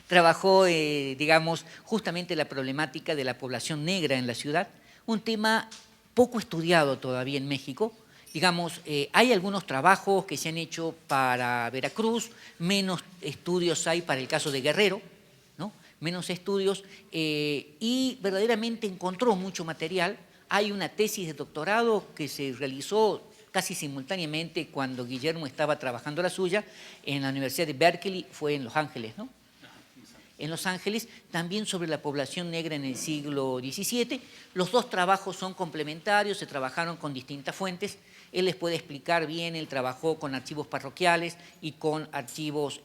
trabajó, digamos, justamente la problemática de la población negra en la ciudad, un tema poco estudiado todavía en México. Digamos, hay algunos trabajos que se han hecho para Veracruz, menos estudios hay para el caso de Guerrero, ¿no? Menos estudios, y verdaderamente encontró mucho material. Hay una tesis de doctorado que se realizó casi simultáneamente cuando Guillermo estaba trabajando la suya en la Universidad de Berkeley, fue en Los Ángeles, ¿no? En Los Ángeles, también sobre la población negra en el siglo XVII. Los dos trabajos son complementarios, se trabajaron con distintas fuentes. Él les puede explicar bien, él trabajó con archivos parroquiales y con archivos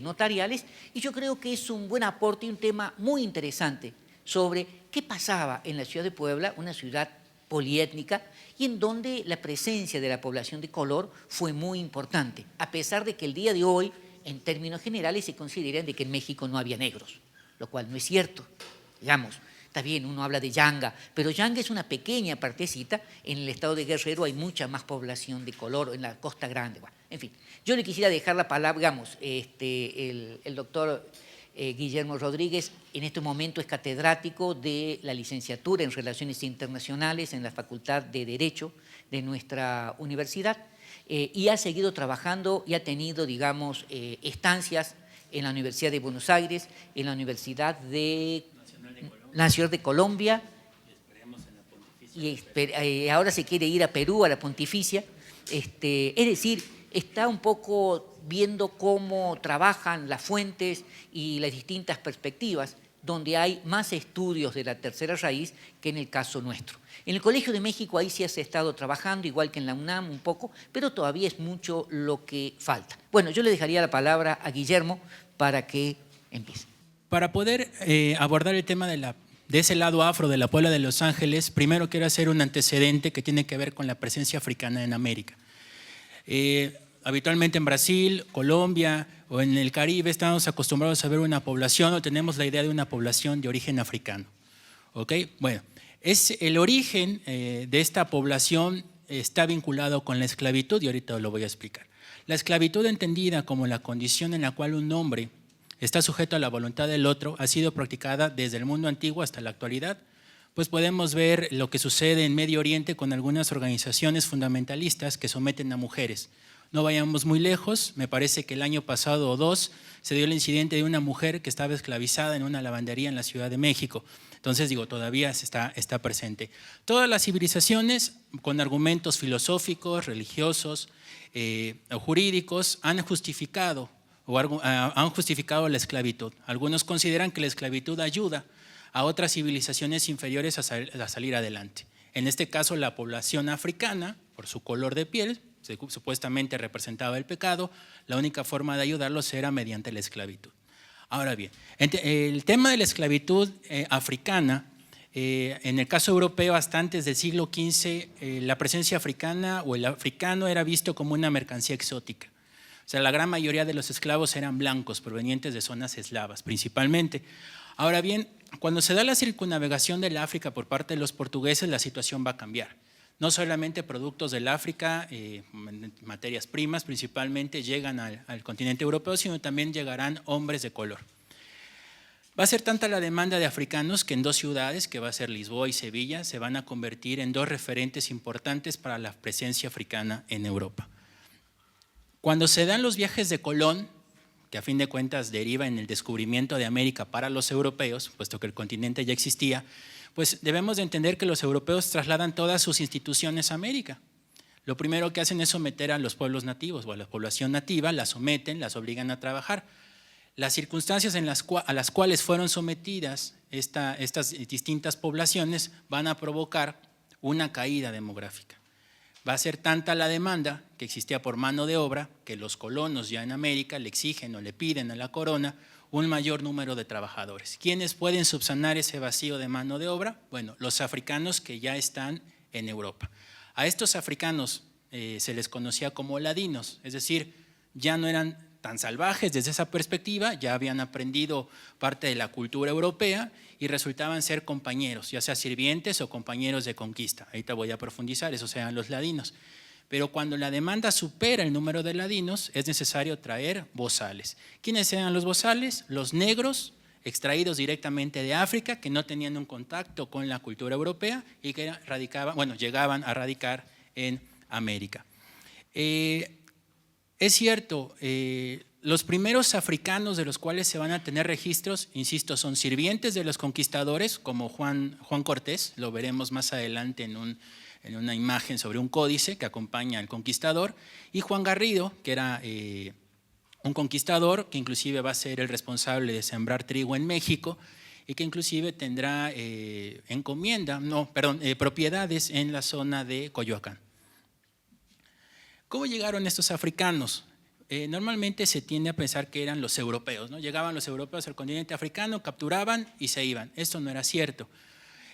notariales, y yo creo que es un buen aporte y un tema muy interesante sobre qué pasaba en la ciudad de Puebla, una ciudad poliétnica, y en donde la presencia de la población de color fue muy importante, a pesar de que el día de hoy, en términos generales, se consideran de que en México no había negros, lo cual no es cierto. Digamos, está bien, uno habla de Yanga, pero Yanga es una pequeña partecita. En el estado de Guerrero hay mucha más población de color, en la Costa Grande. Bueno, en fin, yo le quisiera dejar la palabra, digamos, el doctor Guillermo Rodríguez en este momento es catedrático de la licenciatura en Relaciones Internacionales en la Facultad de Derecho de nuestra universidad, y ha seguido trabajando y ha tenido, digamos, estancias en la Universidad de Buenos Aires, en la Universidad Nacional de Colombia, y ahora se quiere ir a Perú, a la Pontificia. Es decir, está un poco viendo cómo trabajan las fuentes y las distintas perspectivas, donde hay más estudios de la tercera raíz que en el caso nuestro. En el Colegio de México ahí sí se ha estado trabajando, igual que en la UNAM un poco, pero todavía es mucho lo que falta. Bueno, yo le dejaría la palabra a Guillermo para que empiece. Para poder abordar el tema de ese lado afro de la Puebla de Los Ángeles, primero quiero hacer un antecedente que tiene que ver con la presencia africana en América. Habitualmente en Brasil, Colombia o en el Caribe estamos acostumbrados a ver una población o tenemos la idea de una población de origen africano. ¿Ok? Bueno, el origen de esta población está vinculado con la esclavitud y ahorita lo voy a explicar. La esclavitud, entendida como la condición en la cual un hombre está sujeto a la voluntad del otro, ha sido practicada desde el mundo antiguo hasta la actualidad. Pues podemos ver lo que sucede en Medio Oriente con algunas organizaciones fundamentalistas que someten a mujeres. No vayamos muy lejos, me parece que el año pasado o dos se dio el incidente de una mujer que estaba esclavizada en una lavandería en la Ciudad de México. Entonces, digo, todavía está presente. Todas las civilizaciones, con argumentos filosóficos, religiosos o jurídicos, han justificado la esclavitud. Algunos consideran que la esclavitud ayuda a otras civilizaciones inferiores a salir adelante. En este caso, la población africana, por su color de piel, supuestamente representaba el pecado, la única forma de ayudarlos era mediante la esclavitud. Ahora bien, el tema de la esclavitud africana, en el caso europeo hasta antes del siglo XV, la presencia africana o el africano era visto como una mercancía exótica. O sea, la gran mayoría de los esclavos eran blancos, provenientes de zonas eslavas principalmente. Ahora bien, cuando se da la circunnavegación del África por parte de los portugueses, la situación va a cambiar. No solamente productos del África, materias primas principalmente llegan al continente europeo, sino también llegarán hombres de color. Va a ser tanta la demanda de africanos que en dos ciudades, que va a ser Lisboa y Sevilla, se van a convertir en dos referentes importantes para la presencia africana en Europa. Cuando se dan los viajes de Colón, que a fin de cuentas deriva en el descubrimiento de América para los europeos, puesto que el continente ya existía, pues debemos de entender que los europeos trasladan todas sus instituciones a América. Lo primero que hacen es someter a los pueblos nativos o a la población nativa, la someten, las obligan a trabajar. Las circunstancias a las cuales fueron sometidas estas distintas poblaciones van a provocar una caída demográfica. Va a ser tanta la demanda que existía por mano de obra que los colonos ya en América le exigen o le piden a la corona un mayor número de trabajadores. ¿Quiénes pueden subsanar ese vacío de mano de obra? Bueno, los africanos que ya están en Europa. A estos africanos se les conocía como ladinos, es decir, ya no eran tan salvajes desde esa perspectiva, ya habían aprendido parte de la cultura europea y resultaban ser compañeros, ya sea sirvientes o compañeros de conquista. Ahorita voy a profundizar, esos eran los ladinos. Pero cuando la demanda supera el número de ladinos, es necesario traer bozales. ¿Quiénes eran los bozales? Los negros, extraídos directamente de África, que no tenían un contacto con la cultura europea y que llegaban a radicar en América. Es cierto, los primeros africanos de los cuales se van a tener registros, insisto, son sirvientes de los conquistadores, como Juan Cortés, lo veremos más adelante en una imagen sobre un códice que acompaña al conquistador, y Juan Garrido, que era un conquistador que inclusive va a ser el responsable de sembrar trigo en México y que inclusive tendrá propiedades en la zona de Coyoacán. ¿Cómo llegaron estos africanos? Normalmente se tiende a pensar que eran los europeos, ¿no? Llegaban los europeos al continente africano, capturaban y se iban. Esto no era cierto.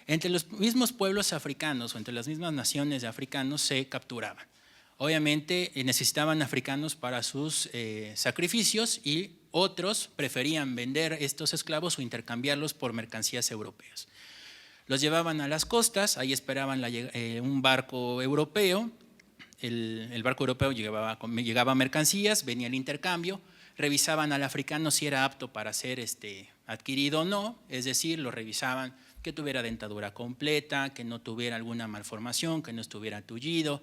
Entre los mismos pueblos africanos o entre las mismas naciones de africanos se capturaban. Obviamente necesitaban africanos para sus sacrificios y otros preferían vender estos esclavos o intercambiarlos por mercancías europeas. Los llevaban a las costas, ahí esperaban un barco europeo. El barco europeo llegaba mercancías, venía el intercambio, revisaban al africano si era apto para ser adquirido o no, es decir, lo revisaban que tuviera dentadura completa, que no tuviera alguna malformación, que no estuviera tullido.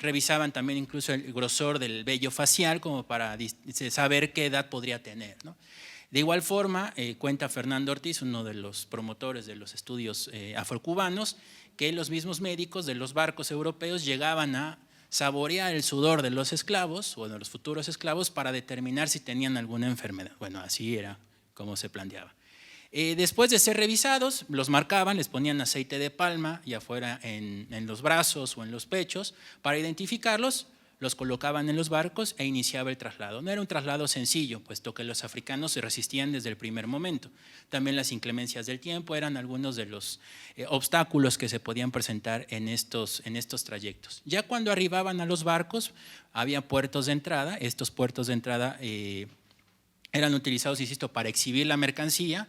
Revisaban también incluso el grosor del vello facial como para saber qué edad podría tener, ¿no? De igual forma, cuenta Fernando Ortiz, uno de los promotores de los estudios afrocubanos, que los mismos médicos de los barcos europeos llegaban a saborear el sudor de los esclavos o de los futuros esclavos para determinar si tenían alguna enfermedad. Bueno, así era como se planteaba. Después de ser revisados, los marcaban, les ponían aceite de palma, ya fuera en los brazos o en los pechos, para identificarlos, los colocaban en los barcos e iniciaba el traslado. No era un traslado sencillo, puesto que los africanos se resistían desde el primer momento. También las inclemencias del tiempo eran algunos de los obstáculos que se podían presentar en estos trayectos. Ya cuando arribaban a los barcos, había puertos de entrada. Estos puertos de entrada eran utilizados, insisto, para exhibir la mercancía.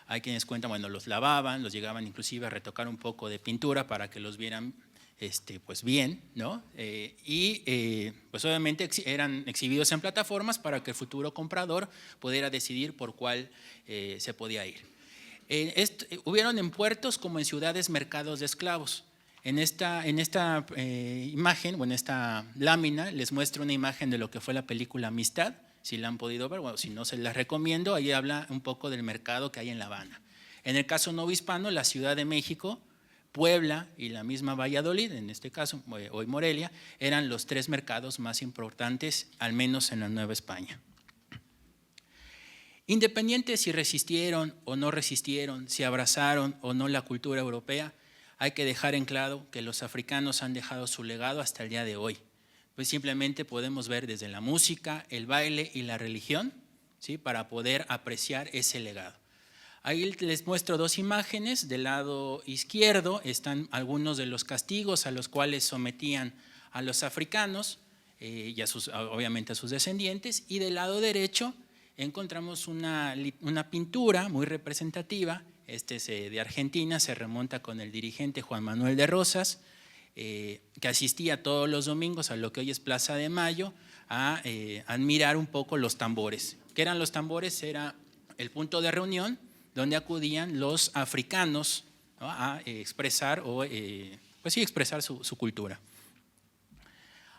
Hay quienes cuentan, bueno, los lavaban, los llegaban inclusive a retocar un poco de pintura para que los vieran pues bien, ¿no? Pues obviamente eran exhibidos en plataformas para que el futuro comprador pudiera decidir por cuál se podía ir. Hubieron en puertos como en ciudades mercados de esclavos. En esta imagen, o en esta lámina, les muestro una imagen de lo que fue la película Amistad. Si la han podido ver, bueno, si no se las recomiendo, ahí habla un poco del mercado que hay en La Habana. En el caso novohispano, la Ciudad de México, Puebla y la misma Valladolid, en este caso hoy Morelia, eran los tres mercados más importantes, al menos en la Nueva España. Independiente si resistieron o no resistieron, si abrazaron o no la cultura europea, hay que dejar en claro que los africanos han dejado su legado hasta el día de hoy. Pues simplemente podemos ver desde la música, el baile y la religión, ¿sí?, para poder apreciar ese legado. Ahí les muestro dos imágenes. Del lado izquierdo están algunos de los castigos a los cuales sometían a los africanos y obviamente a sus descendientes, y del lado derecho encontramos una pintura muy representativa. Este es de Argentina, se remonta con el dirigente Juan Manuel de Rosas, que asistía todos los domingos a lo que hoy es Plaza de Mayo a admirar un poco los tambores. ¿Qué eran los tambores? Era el punto de reunión donde acudían los africanos, ¿no?, a expresar expresar su cultura.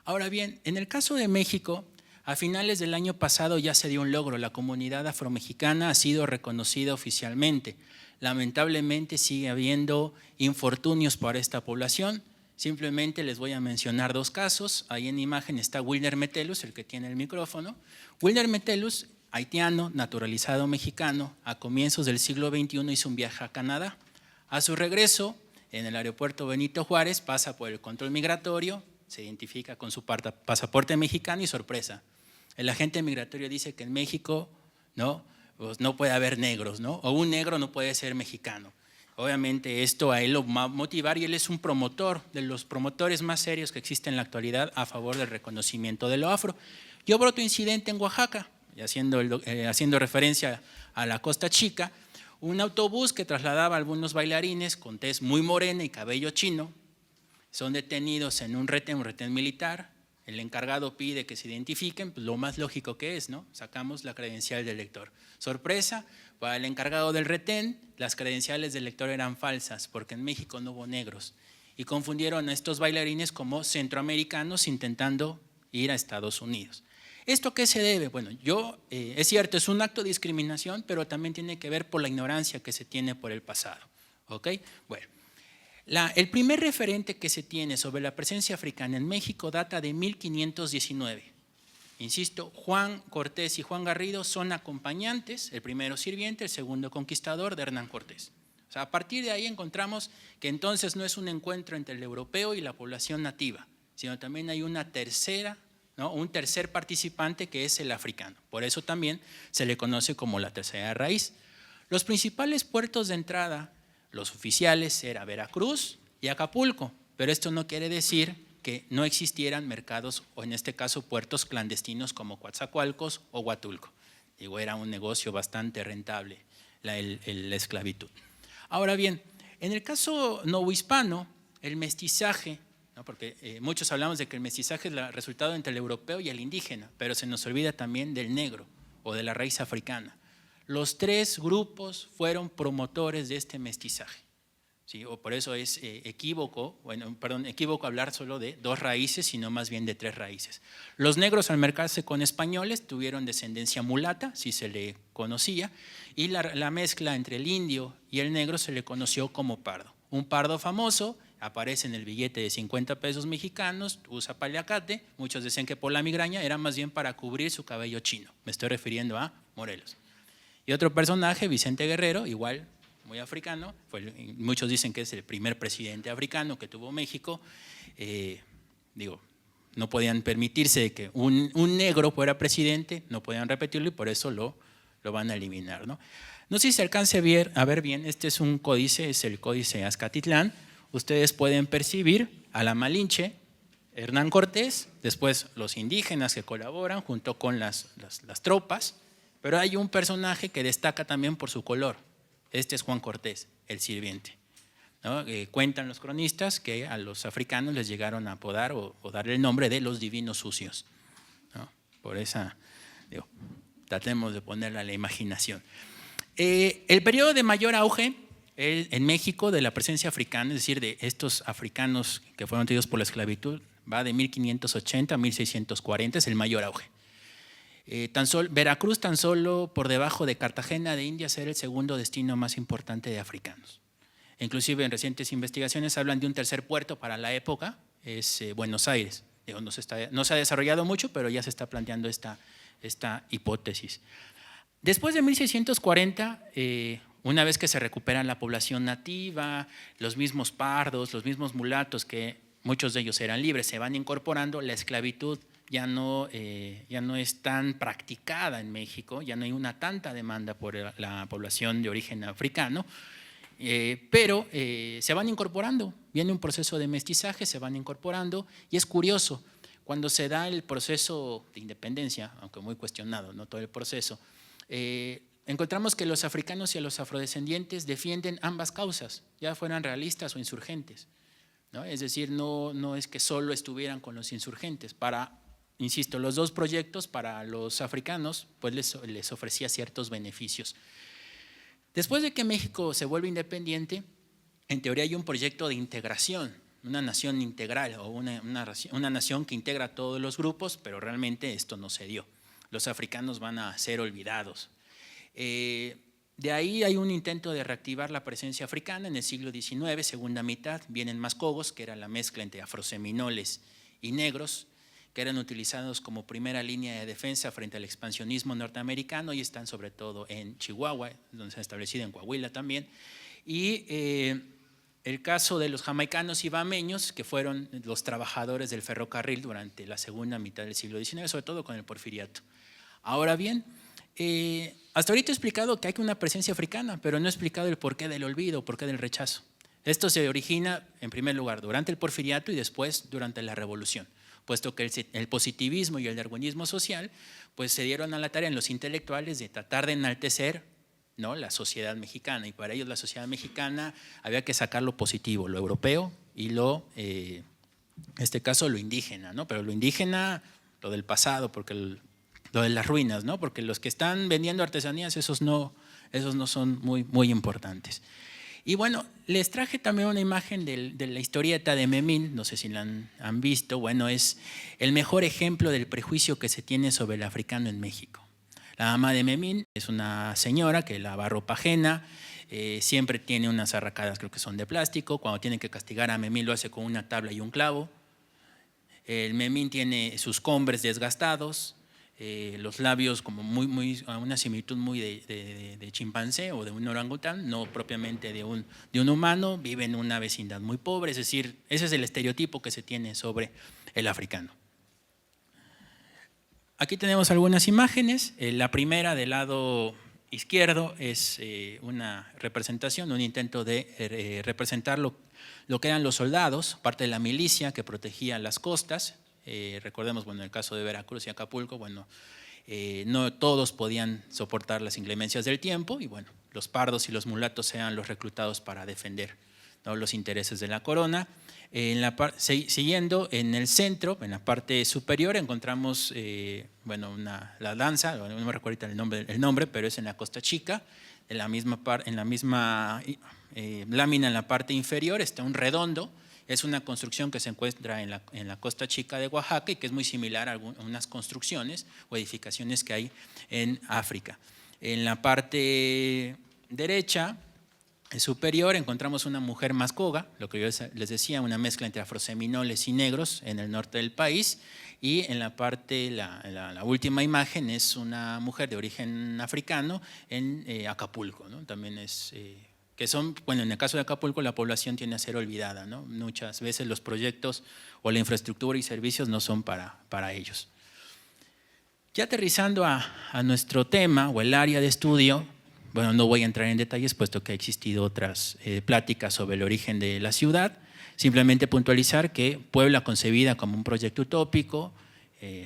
Ahora bien, en el caso de México, a finales del año pasado ya se dio un logro. La comunidad afromexicana ha sido reconocida oficialmente. Lamentablemente sigue habiendo infortunios para esta población. Simplemente les voy a mencionar dos casos. Ahí en imagen está Wilner Metellus, el que tiene el micrófono. Wilner Metellus, haitiano, naturalizado mexicano, a comienzos del siglo XXI hizo un viaje a Canadá. A su regreso, en el aeropuerto Benito Juárez, pasa por el control migratorio, se identifica con su pasaporte mexicano y sorpresa. El agente migratorio dice que en México pues no puede haber negros, ¿no? O un negro no puede ser mexicano. Obviamente esto a él lo va a motivar y él es un promotor, de los promotores más serios que existen en la actualidad a favor del reconocimiento de lo afro. Y hubo otro incidente en Oaxaca, haciendo referencia a la Costa Chica, un autobús que trasladaba a algunos bailarines con tez muy morena y cabello chino, son detenidos en un retén militar, el encargado pide que se identifiquen, pues lo más lógico que es, ¿no? Sacamos la credencial del lector. Sorpresa, para el encargado del retén, las credenciales del lector eran falsas, porque en México no hubo negros, y confundieron a estos bailarines como centroamericanos intentando ir a Estados Unidos. ¿Esto a qué se debe? Bueno, es cierto, es un acto de discriminación, pero también tiene que ver por la ignorancia que se tiene por el pasado. ¿Ok? Bueno, el primer referente que se tiene sobre la presencia africana en México data de 1519. Insisto, Juan Cortés y Juan Garrido son acompañantes, el primero sirviente, el segundo conquistador de Hernán Cortés. O sea, a partir de ahí encontramos que entonces no es un encuentro entre el europeo y la población nativa, sino también hay una tercera, ¿no? Un tercer participante que es el africano. Por eso también se le conoce como la tercera raíz. Los principales puertos de entrada, los oficiales, era Veracruz y Acapulco, pero esto no quiere decir que no existieran mercados, o en este caso puertos clandestinos como Coatzacoalcos o Huatulco. Digo, era un negocio bastante rentable la esclavitud. Ahora bien, en el caso novohispano, el mestizaje, ¿no? Porque muchos hablamos de que el mestizaje es el resultado entre el europeo y el indígena, pero se nos olvida también del negro o de la raíz africana. Los tres grupos fueron promotores de este mestizaje, ¿sí? O por eso es equívoco hablar solo de dos raíces, sino más bien de tres raíces. Los negros al mezclarse con españoles tuvieron descendencia mulata, si se le conocía, y la mezcla entre el indio y el negro se le conoció como pardo. Un pardo famoso aparece en el billete de 50 pesos mexicanos, usa paliacate, muchos decían que por la migraña era más bien para cubrir su cabello chino. Me estoy refiriendo a Morelos. Y otro personaje, Vicente Guerrero, igual muy africano, muchos dicen que es el primer presidente africano que tuvo México. No podían permitirse que un negro fuera presidente, no podían repetirlo y por eso lo van a eliminar, ¿no? No sé si se alcance a ver bien, este es un códice, es el códice Azcatitlán. Ustedes pueden percibir a la Malinche, Hernán Cortés, después los indígenas que colaboran junto con las tropas. Pero hay un personaje que destaca también por su color. Este es Juan Cortés, el sirviente, ¿no? Cuentan los cronistas que a los africanos les llegaron a apodar o darle el nombre de los divinos sucios, ¿no? Por esa, tratemos de ponerla a la imaginación. El periodo de mayor auge en México de la presencia africana, es decir, de estos africanos que fueron traídos por la esclavitud, va de 1580 a 1640, es el mayor auge. Veracruz, tan solo por debajo de Cartagena de Indias, era el segundo destino más importante de africanos. Inclusive en recientes investigaciones hablan de un tercer puerto para la época, es Buenos Aires. No se ha desarrollado mucho, pero ya se está planteando esta hipótesis. Después de 1640, una vez que se recupera la población nativa, los mismos pardos, los mismos mulatos, que muchos de ellos eran libres, se van incorporando, la esclavitud ya no es tan practicada en México, ya no hay una tanta demanda por la población de origen africano, pero se van incorporando, viene un proceso de mestizaje, se van incorporando y es curioso, cuando se da el proceso de independencia, aunque muy cuestionado, no todo el proceso, encontramos que los africanos y los afrodescendientes defienden ambas causas, ya fueran realistas o insurgentes, ¿no? Es decir, no es que solo estuvieran con los insurgentes. Insisto, los dos proyectos para los africanos pues les ofrecía ciertos beneficios. Después de que México se vuelve independiente, en teoría hay un proyecto de integración, una nación integral o una nación que integra a todos los grupos, pero realmente esto no se dio. Los africanos van a ser olvidados. De ahí hay un intento de reactivar la presencia africana en el siglo XIX, segunda mitad, vienen mascogos, que era la mezcla entre afroseminoles y negros, que eran utilizados como primera línea de defensa frente al expansionismo norteamericano y están sobre todo en Chihuahua, donde se ha establecido en Coahuila también. Y el caso de los jamaicanos y bameños, que fueron los trabajadores del ferrocarril durante la segunda mitad del siglo XIX, sobre todo con el porfiriato. Ahora bien, hasta ahorita he explicado que hay una presencia africana, pero no he explicado el porqué del olvido, porqué del rechazo. Esto se origina, en primer lugar, durante el porfiriato y después durante la revolución, puesto que el positivismo y el darwinismo social pues se dieron a la tarea en los intelectuales de tratar de enaltecer, ¿no?, la sociedad mexicana, y para ellos la sociedad mexicana había que sacar lo positivo, lo europeo y en este caso lo indígena, ¿no? Pero lo indígena, lo del pasado, porque lo de las ruinas, ¿no? Porque los que están vendiendo artesanías, esos no son muy importantes. Y bueno, les traje también una imagen de la historieta de Memín, no sé si la han visto. Bueno, es el mejor ejemplo del prejuicio que se tiene sobre el africano en México. La mamá de Memín es una señora que lava ropa ajena, siempre tiene unas arracadas, creo que son de plástico. Cuando tienen que castigar a Memín lo hace con una tabla y un clavo. El Memín tiene sus combres desgastados, los labios como a una similitud muy de chimpancé o de un orangután, no propiamente de un humano. Vive en una vecindad muy pobre, es decir, ese es el estereotipo que se tiene sobre el africano. Aquí tenemos algunas imágenes. La primera del lado izquierdo es una representación, un intento de representar lo que eran los soldados, parte de la milicia que protegía las costas. Recordemos, bueno, en el caso de Veracruz y Acapulco, bueno, no todos podían soportar las inclemencias del tiempo y bueno, los pardos y los mulatos eran los reclutados para defender, ¿no?, los intereses de la corona. Siguiendo en el centro, en la parte superior, encontramos bueno, la danza, no me recuerdo ahorita el nombre, pero es en la Costa Chica. En la misma lámina en la parte inferior está un redondo. Es una construcción que se encuentra en la Costa Chica de Oaxaca y que es muy similar a algunas construcciones o edificaciones que hay en África. En la parte derecha superior encontramos una mujer mascoga, lo que yo les decía, una mezcla entre afroseminoles y negros en el norte del país. Y en la parte, la última imagen es una mujer de origen africano en Acapulco, ¿no? También es… que son, bueno, en el caso de Acapulco la población tiende a ser olvidada, ¿no? Muchas veces los proyectos o la infraestructura y servicios no son para ellos. Ya aterrizando a nuestro tema o el área de estudio, bueno, no voy a entrar en detalles puesto que ha existido otras pláticas sobre el origen de la ciudad. Simplemente puntualizar que Puebla, concebida como un proyecto utópico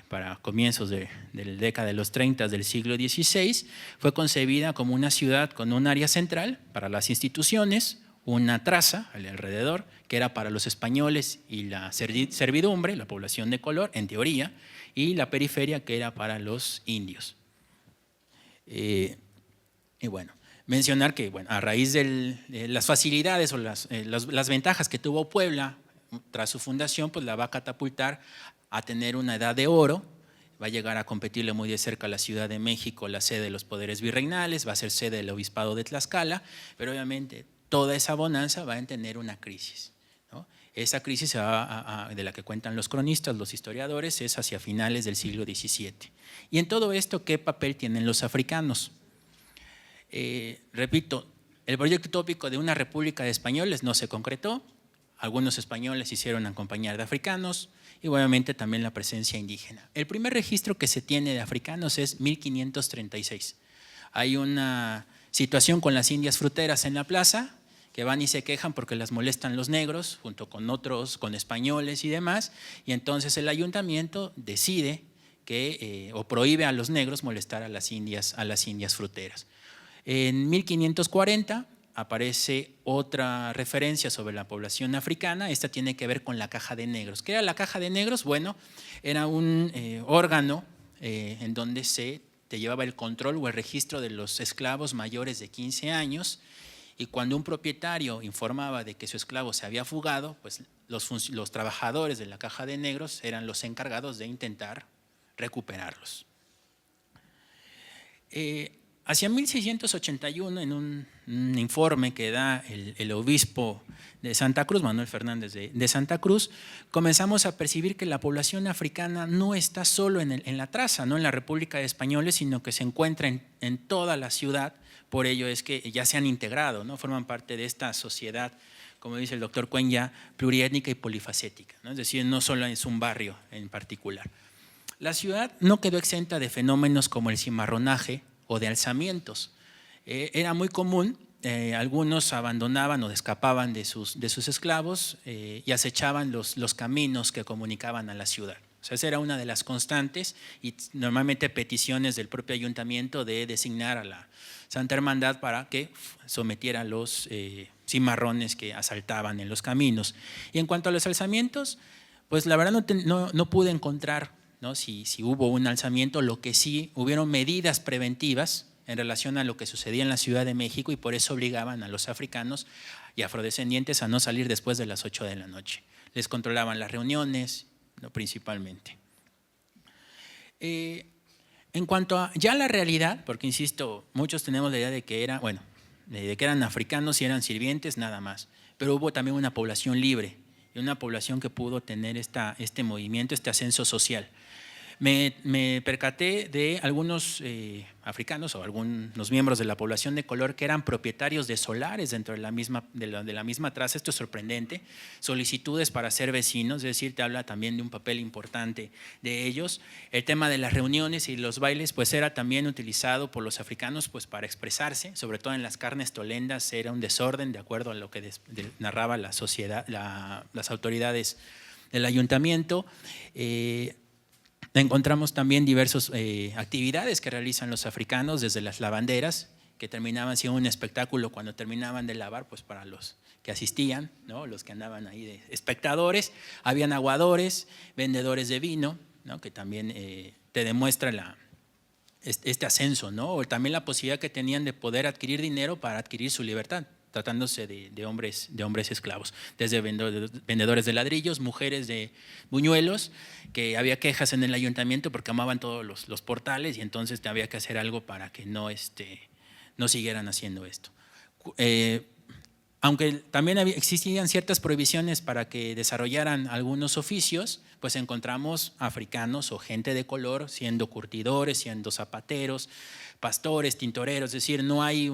para comienzos de la década de los 30 del siglo XVI, fue concebida como una ciudad con un área central para las instituciones, una traza alrededor que era para los españoles y la servidumbre, la población de color, en teoría, y la periferia que era para los indios. Y bueno, mencionar que bueno, a raíz de las facilidades o las ventajas que tuvo Puebla tras su fundación, pues la va a catapultar a tener una edad de oro. Va a llegar a competirle muy de cerca a la Ciudad de México, la sede de los poderes virreinales, va a ser sede del obispado de Tlaxcala, pero obviamente toda esa bonanza va a tener una crisis, ¿no? Esa crisis de la que cuentan los cronistas, los historiadores, es hacia finales del siglo XVII. Y en todo esto, ¿qué papel tienen los africanos? Repito, el proyecto utópico de una república de españoles no se concretó. Algunos españoles hicieron acompañar de africanos y obviamente también la presencia indígena. El primer registro que se tiene de africanos es 1536. Hay una situación con las indias fruteras en la plaza que van y se quejan porque las molestan los negros junto con otros, con españoles y demás, y entonces el ayuntamiento decide o prohíbe a los negros molestar a las indias fruteras. En 1540 aparece otra referencia sobre la población africana. Esta tiene que ver con la caja de negros. ¿Qué era la caja de negros? Bueno, era un órgano en donde te llevaba el control o el registro de los esclavos mayores de 15 años, y cuando un propietario informaba de que su esclavo se había fugado, pues los trabajadores de la caja de negros eran los encargados de intentar recuperarlos. Hacia 1681, en un informe que da el obispo de Santa Cruz, Manuel Fernández de Santa Cruz, comenzamos a percibir que la población africana no está solo en la traza, no en la República de Españoles, sino que se encuentra en toda la ciudad. Por ello es que ya se han integrado, ¿no? Forman parte de esta sociedad, como dice el doctor Cuenya, pluriétnica y polifacética, ¿no? Es decir, no solo es un barrio en particular. La ciudad no quedó exenta de fenómenos como el cimarronaje o de alzamientos. Era muy común, algunos abandonaban o escapaban de sus esclavos y acechaban los caminos que comunicaban a la ciudad. O sea, esa era una de las constantes, y normalmente peticiones del propio ayuntamiento de designar a la Santa Hermandad para que sometiera los cimarrones que asaltaban en los caminos. Y en cuanto a los alzamientos, pues la verdad no pude encontrar, ¿no?, si hubo un alzamiento. Lo que sí, hubieron medidas preventivas en relación a lo que sucedía en la Ciudad de México, y por eso obligaban a los africanos y afrodescendientes a no salir después de las 8 de la noche. Les controlaban las reuniones, ¿no?, principalmente. En cuanto a ya la realidad, porque insisto, muchos tenemos la idea de que eran africanos y eran sirvientes nada más, pero hubo también una población libre y una población que pudo tener este movimiento, este ascenso social. Me percaté de algunos africanos o algunos miembros de la población de color que eran propietarios de solares dentro de la misma traza. Esto es sorprendente. Solicitudes para ser vecinos, es decir, te habla también de un papel importante de ellos. El tema de las reuniones y los bailes pues era también utilizado por los africanos pues para expresarse, sobre todo en las carnes tolendas era un desorden, de acuerdo a lo que narraba la sociedad, las autoridades del ayuntamiento. Encontramos también diversas actividades que realizan los africanos, desde las lavanderas, que terminaban siendo un espectáculo cuando terminaban de lavar, pues para los que asistían, ¿no?, los que andaban ahí de espectadores. Habían aguadores, vendedores de vino, ¿no?, que también te demuestra este ascenso, ¿no?, o también la posibilidad que tenían de poder adquirir dinero para adquirir su libertad, tratándose de hombres esclavos, desde vendedores de ladrillos, mujeres de buñuelos, que había quejas en el ayuntamiento porque amaban todos los portales, y entonces había que hacer algo para que no siguieran haciendo esto. Aunque también existían ciertas prohibiciones para que desarrollaran algunos oficios, pues encontramos africanos o gente de color siendo curtidores, siendo zapateros, pastores, tintoreros, es decir, no hay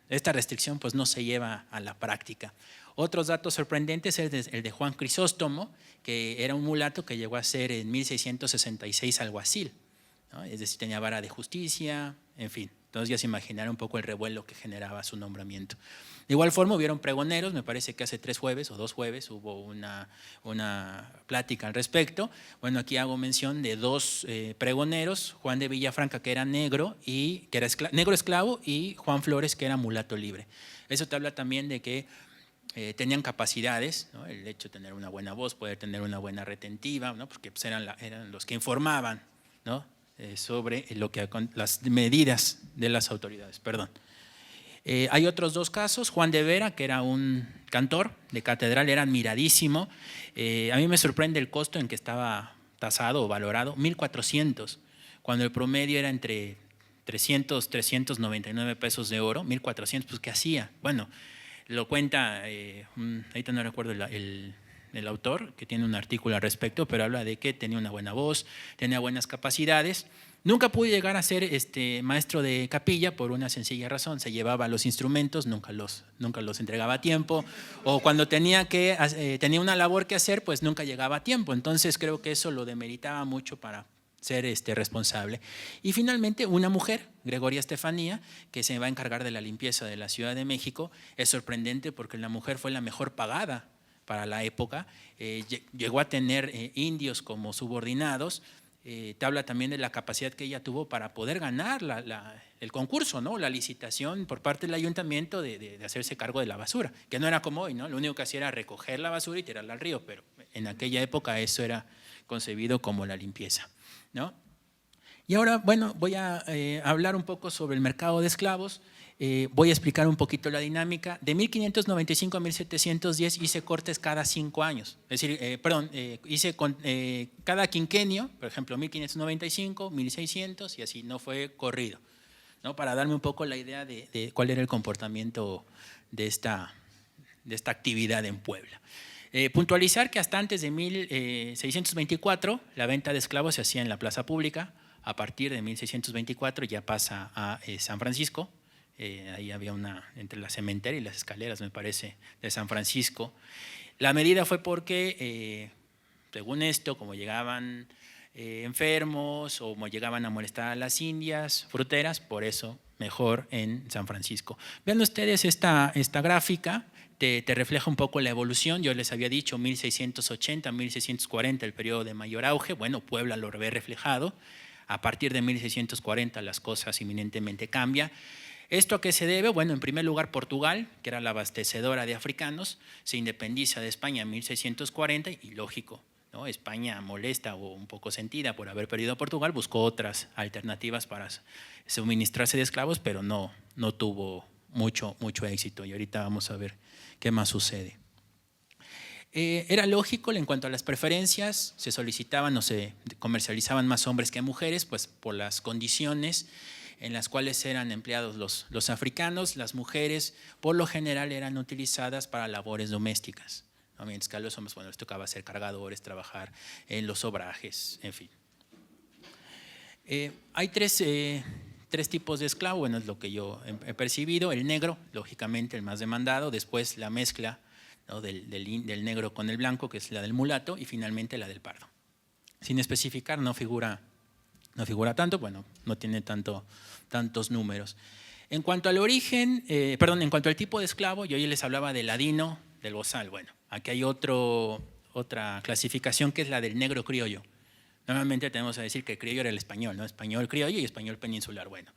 esta restricción pues no se lleva a la práctica. Otros datos sorprendentes es el de Juan Crisóstomo, que era un mulato que llegó a ser en 1666 alguacil, ¿no?, es decir, tenía vara de justicia, en fin. Entonces ya se imaginarán un poco el revuelo que generaba su nombramiento. De igual forma hubieron pregoneros, me parece que hace 3 jueves o 2 jueves hubo una plática al respecto. Bueno, aquí hago mención de 2 pregoneros, Juan de Villafranca, que era negro negro esclavo, y Juan Flores, que era mulato libre. Eso te habla también de que tenían capacidades, ¿no?, el hecho de tener una buena voz, poder tener una buena retentiva, ¿no?, porque pues eran los que informaban, ¿no?, sobre las medidas de las autoridades. Hay otros 2 casos. Juan de Vera, que era un cantor de catedral, era admiradísimo. A mí me sorprende el costo en que estaba tasado o valorado, 1,400, cuando el promedio era entre 300, 399 pesos de oro. 1,400, pues ¿qué hacía? Bueno, lo cuenta, ahorita no recuerdo el autor, que tiene un artículo al respecto, pero habla de que tenía una buena voz, tenía buenas capacidades. Nunca pude llegar a ser maestro de capilla por una sencilla razón: se llevaba los instrumentos, nunca los entregaba a tiempo, o cuando tenía una labor que hacer, pues nunca llegaba a tiempo. Entonces creo que eso lo demeritaba mucho para ser responsable. Y finalmente una mujer, Gregoria Estefanía, que se va a encargar de la limpieza de la Ciudad de México. Es sorprendente porque la mujer fue la mejor pagada para la época, llegó a tener indios como subordinados. Te habla también de la capacidad que ella tuvo para poder ganar el concurso, ¿no?, la licitación por parte del ayuntamiento de hacerse cargo de la basura, que no era como hoy, ¿no? Lo único que hacía era recoger la basura y tirarla al río, pero en aquella época eso era concebido como la limpieza, ¿no? Y ahora, bueno, voy a hablar un poco sobre el mercado de esclavos. Voy a explicar un poquito la dinámica. De 1595 a 1710 hice cortes cada 5 años. Es decir, hice cada quinquenio, por ejemplo, 1595, 1600 y así, no fue corrido, ¿no?, para darme un poco la idea de cuál era el comportamiento de esta actividad en Puebla. Puntualizar que hasta antes de 1624 la venta de esclavos se hacía en la plaza pública. A partir de 1624 ya pasa a San Francisco. Ahí había entre la cementeria y las escaleras, me parece, de San Francisco. La medida fue porque, según esto, como llegaban enfermos o como llegaban a molestar a las indias fruteras, por eso mejor en San Francisco. Vean ustedes esta gráfica, te refleja un poco la evolución. Yo les había dicho 1680, 1640, el periodo de mayor auge. Bueno, Puebla lo ve reflejado. A partir de 1640 las cosas inminentemente cambian. ¿Esto a qué se debe? Bueno, en primer lugar, Portugal, que era la abastecedora de africanos, se independiza de España en 1640 y lógico, ¿no? España, molesta o un poco sentida por haber perdido a Portugal, buscó otras alternativas para suministrarse de esclavos, pero no tuvo mucho éxito, y ahorita vamos a ver qué más sucede. Era lógico en cuanto a las preferencias, se solicitaban o se comercializaban más hombres que mujeres, pues por las condiciones en las cuales eran empleados los africanos. Las mujeres por lo general eran utilizadas para labores domésticas, ¿no? Mientras que a los hombres, bueno, les tocaba ser cargadores, trabajar en los obrajes, en fin. Hay tres tipos de esclavo, bueno, es lo que yo he percibido. El negro, lógicamente el más demandado, después la mezcla, ¿no?, del negro con el blanco, que es la del mulato, y finalmente la del pardo. Sin especificar, no figura tanto, bueno, no tiene tantos números. En cuanto al origen, en cuanto al tipo de esclavo, yo ya les hablaba del ladino, del bozal. Bueno, aquí hay otra clasificación, que es la del negro criollo. Normalmente tenemos que decir que el criollo era el español, ¿no? Español criollo y español peninsular. Bueno,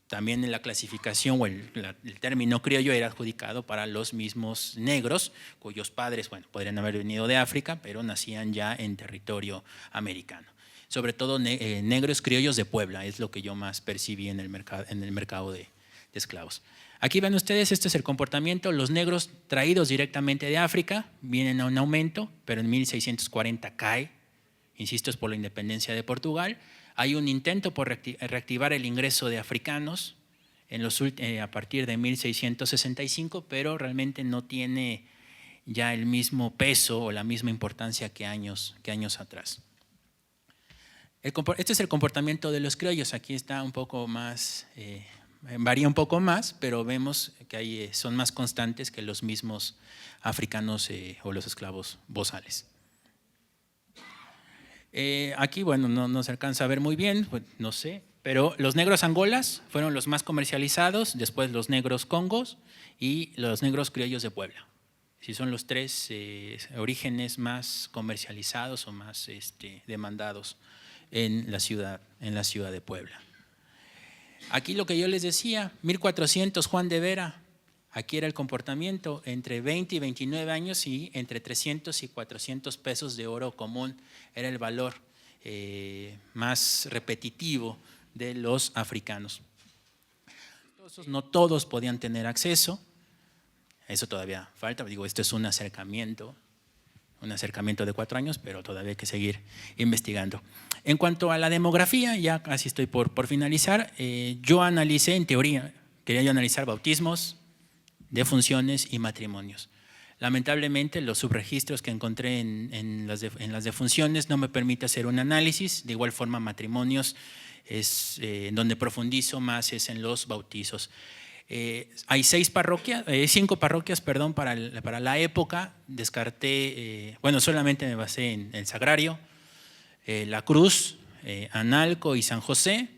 también en la clasificación o el término criollo era adjudicado para los mismos negros, cuyos padres, bueno, podrían haber venido de África, pero nacían ya en territorio americano. Sobre todo negros criollos de Puebla, es lo que yo más percibí en el mercado de esclavos. Aquí ven ustedes, este es el comportamiento. Los negros traídos directamente de África vienen a un aumento, pero en 1640 cae, insisto, es por la independencia de Portugal. Hay un intento por reactivar el ingreso de africanos a partir de 1665, pero realmente no tiene ya el mismo peso o la misma importancia que años atrás. Este es el comportamiento de los criollos. Aquí está un poco más, varía un poco más, pero vemos que son más constantes que los mismos africanos o los esclavos bozales. Aquí, bueno, no se alcanza a ver muy bien, pues, no sé, pero los negros angolas fueron los más comercializados, después los negros congos y los negros criollos de Puebla. Sí, son los tres orígenes más comercializados o más demandados en la ciudad de Puebla. Aquí lo que yo les decía, 1400 Juan de Vera, aquí era el comportamiento entre 20 y 29 años y entre 300 y 400 pesos de oro común era el valor más repetitivo de los africanos. No todos podían tener acceso, eso todavía falta, digo, esto es un acercamiento de 4 años, pero todavía hay que seguir investigando. En cuanto a la demografía, ya casi estoy por finalizar, yo analicé, en teoría, quería yo analizar bautismos, defunciones y matrimonios. Lamentablemente los subregistros que encontré en las defunciones no me permite hacer un análisis. De igual forma, matrimonios en donde profundizo más es en los bautizos. Hay 5 parroquias para la época. Descarté, solamente me basé en el Sagrario, La Cruz, Analco y San José.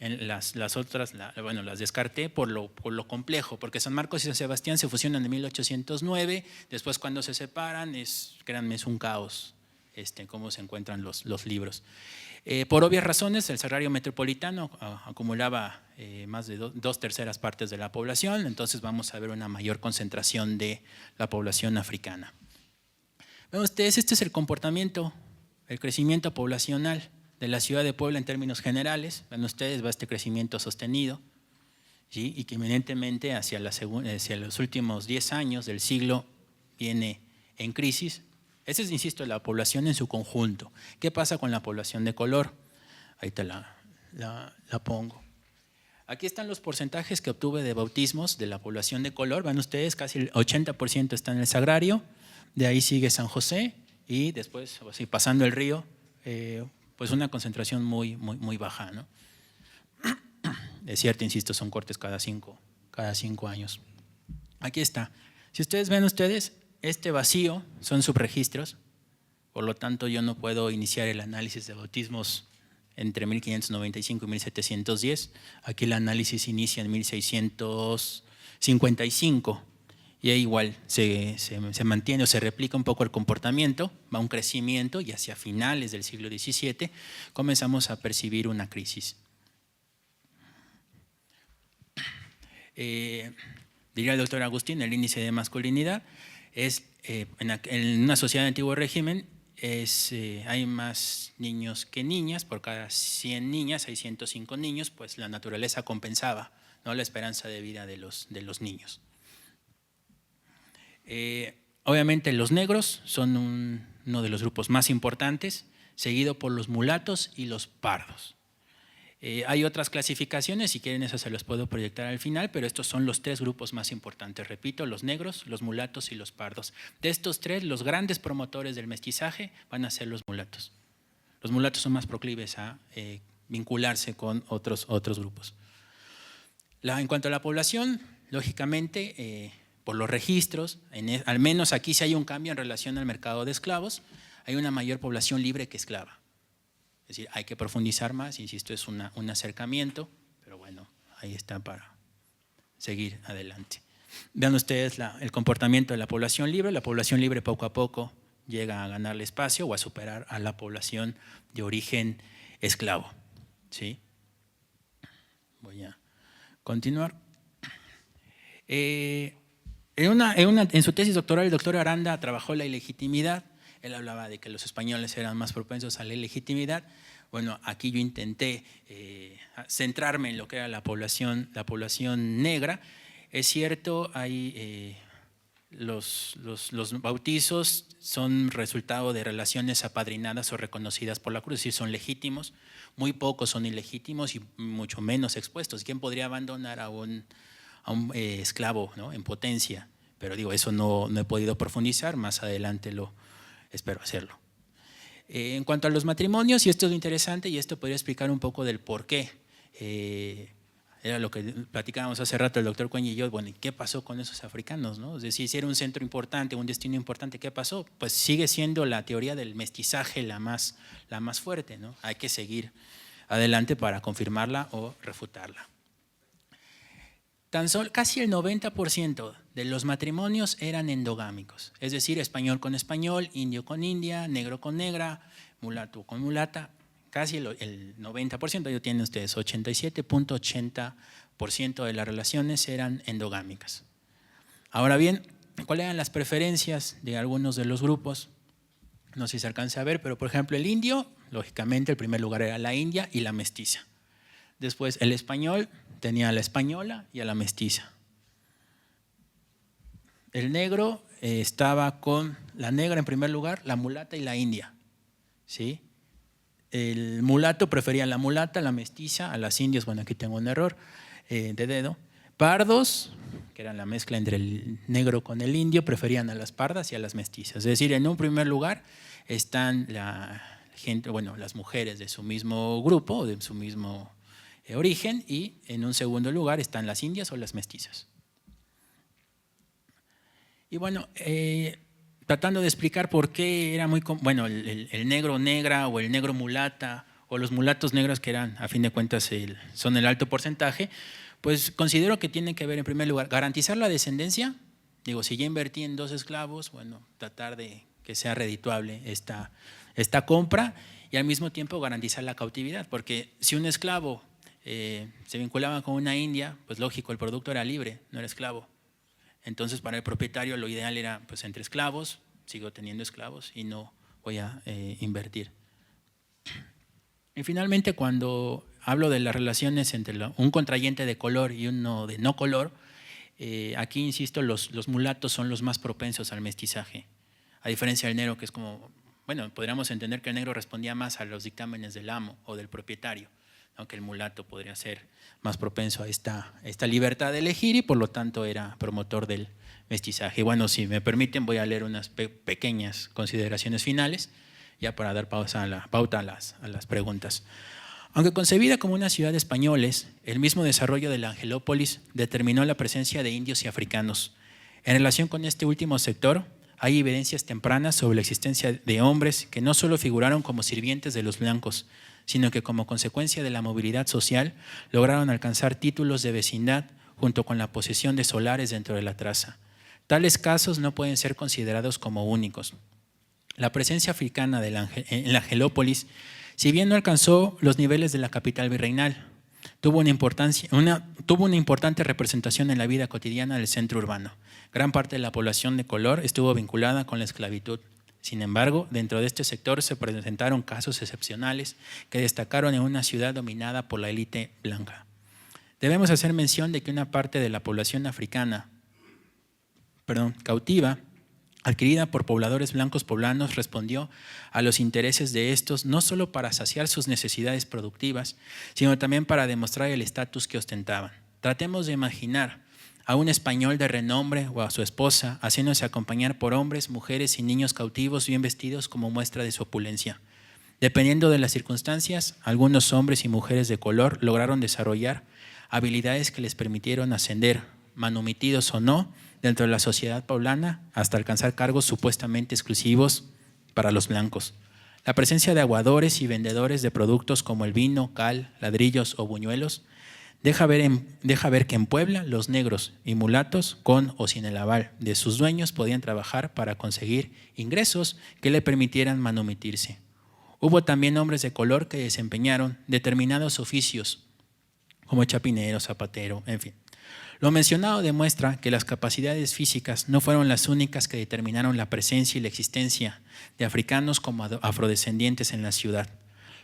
Las otras las descarté por lo complejo, porque San Marcos y San Sebastián se fusionan en 1809, después cuando se separan, créanme, es un caos cómo se encuentran los libros. Por obvias razones, el Sagrario Metropolitano acumulaba más de 2/3 partes de la población, entonces vamos a ver una mayor concentración de la población africana. Ven ustedes, este es el comportamiento, el crecimiento poblacional de la ciudad de Puebla en términos generales. Ven ustedes, va este crecimiento sostenido, ¿sí? Y que eminentemente hacia los últimos 10 años del siglo viene en crisis. Esa es, insisto, la población en su conjunto. ¿Qué pasa con la población de color? Ahí te la pongo. Aquí están los porcentajes que obtuve de bautismos de la población de color. Ven ustedes, casi el 80% está en el Sagrario, de ahí sigue San José y después, así, pasando el río, pues una concentración muy baja, ¿no? Es cierto, insisto, son cortes cada 5 años. Aquí está. Si ustedes ven este vacío son subregistros, por lo tanto yo no puedo iniciar el análisis de bautismos entre 1595 y 1710. Aquí el análisis inicia en 1655 y ahí igual se mantiene o se replica un poco el comportamiento, va un crecimiento y hacia finales del siglo XVII comenzamos a percibir una crisis. Diría el doctor Agustín, el índice de masculinidad es, en una sociedad de antiguo régimen, hay más niños que niñas. Por cada 100 niñas hay 105 niños, pues la naturaleza compensaba, ¿no?, la esperanza de vida de los niños. Obviamente los negros son uno de los grupos más importantes, seguido por los mulatos y los pardos. Hay otras clasificaciones, si quieren eso se los puedo proyectar al final, pero estos son los 3 grupos más importantes. Repito, los negros, los mulatos y los pardos. De estos 3, los grandes promotores del mestizaje van a ser los mulatos. Los mulatos son más proclives a vincularse con otros grupos. En cuanto a la población, lógicamente, por los registros, al menos aquí sí hay un cambio en relación al mercado de esclavos, hay una mayor población libre que esclava. Es decir, hay que profundizar más, insisto, es un acercamiento, pero bueno, ahí está para seguir adelante. Vean ustedes el comportamiento de la población libre. La población libre poco a poco llega a ganarle espacio o a superar a la población de origen esclavo. ¿Sí? Voy a continuar. En su tesis doctoral, el doctor Aranda trabajó la ilegitimidad. Él hablaba de que los españoles eran más propensos a la ilegitimidad. Bueno, aquí yo intenté centrarme en lo que era la población negra. Es cierto, los bautizos son resultado de relaciones apadrinadas o reconocidas por la cruz, es decir, son legítimos. Muy pocos son ilegítimos y mucho menos expuestos. ¿Quién podría abandonar a un esclavo, ¿no?, en potencia? Pero digo, eso no he podido profundizar, más adelante espero hacerlo. En cuanto a los matrimonios, y esto es lo interesante, y esto podría explicar un poco del por qué, era lo que platicábamos hace rato el doctor Cuenya y yo, bueno, ¿qué pasó con esos africanos, no? Es decir, si era un centro importante, un destino importante, ¿qué pasó? Pues sigue siendo la teoría del mestizaje la más fuerte, ¿no? Hay que seguir adelante para confirmarla o refutarla. Casi el 90% de los matrimonios eran endogámicos, es decir, español con español, indio con india, negro con negra, mulato con mulata. Casi el 90%, ahí tienen ustedes, 87.80% de las relaciones eran endogámicas. Ahora bien, ¿cuáles eran las preferencias de algunos de los grupos? No sé si se alcanza a ver, pero por ejemplo el indio, lógicamente el primer lugar era la india y la mestiza. Después el español tenía a la española y a la mestiza. El negro estaba con la negra en primer lugar, la mulata y la india. ¿Sí? El mulato prefería a la mulata, a la mestiza, a las indias, bueno, aquí tengo un error de dedo. Pardos, que eran la mezcla entre el negro con el indio, preferían a las pardas y a las mestizas. Es decir, en un primer lugar están las mujeres de su mismo grupo, de su mismo origen, y en un segundo lugar están las indias o las mestizas. Y bueno, tratando de explicar por qué era el negro negra o el negro mulata o los mulatos negros, que eran a fin de cuentas son el alto porcentaje, pues considero que tienen que ver en primer lugar garantizar la descendencia. Digo, si ya invertí en 2 esclavos, bueno, tratar de que sea redituable esta compra, y al mismo tiempo garantizar la cautividad, porque si un esclavo se vinculaba con una india, pues lógico, el producto era libre, no era esclavo. Entonces para el propietario lo ideal era, pues, entre esclavos, sigo teniendo esclavos y no voy a invertir. Y finalmente, cuando hablo de las relaciones entre un contrayente de color y uno de no color, aquí insisto, los mulatos son los más propensos al mestizaje, a diferencia del negro, que es como, bueno, podríamos entender que el negro respondía más a los dictámenes del amo o del propietario, aunque el mulato podría ser más propenso a esta libertad de elegir y por lo tanto era promotor del mestizaje. Bueno, si me permiten, voy a leer unas pequeñas consideraciones finales ya para dar pauta a las preguntas. Aunque concebida como una ciudad de españoles, el mismo desarrollo de la Angelópolis determinó la presencia de indios y africanos. En relación con este último sector, hay evidencias tempranas sobre la existencia de hombres que no solo figuraron como sirvientes de los blancos, sino que como consecuencia de la movilidad social lograron alcanzar títulos de vecindad junto con la posesión de solares dentro de la traza. Tales casos no pueden ser considerados como únicos. La presencia africana en la Angelópolis, si bien no alcanzó los niveles de la capital virreinal, tuvo una importante representación en la vida cotidiana del centro urbano. Gran parte de la población de color estuvo vinculada con la esclavitud. Sin embargo, dentro de este sector se presentaron casos excepcionales que destacaron en una ciudad dominada por la élite blanca. Debemos hacer mención de que una parte de la población africana, cautiva, adquirida por pobladores blancos poblanos, respondió a los intereses de estos no solo para saciar sus necesidades productivas, sino también para demostrar el estatus que ostentaban. Tratemos de imaginar a un español de renombre o a su esposa haciéndose acompañar por hombres, mujeres y niños cautivos bien vestidos como muestra de su opulencia. Dependiendo de las circunstancias, algunos hombres y mujeres de color lograron desarrollar habilidades que les permitieron ascender, manumitidos o no, dentro de la sociedad poblana hasta alcanzar cargos supuestamente exclusivos para los blancos. La presencia de aguadores y vendedores de productos como el vino, cal, ladrillos o buñuelos deja ver que en Puebla los negros y mulatos, con o sin el aval de sus dueños, podían trabajar para conseguir ingresos que le permitieran manumitirse. Hubo también hombres de color que desempeñaron determinados oficios, como chapinero, zapatero, en fin. Lo mencionado demuestra que las capacidades físicas no fueron las únicas que determinaron la presencia y la existencia de africanos como afrodescendientes en la ciudad.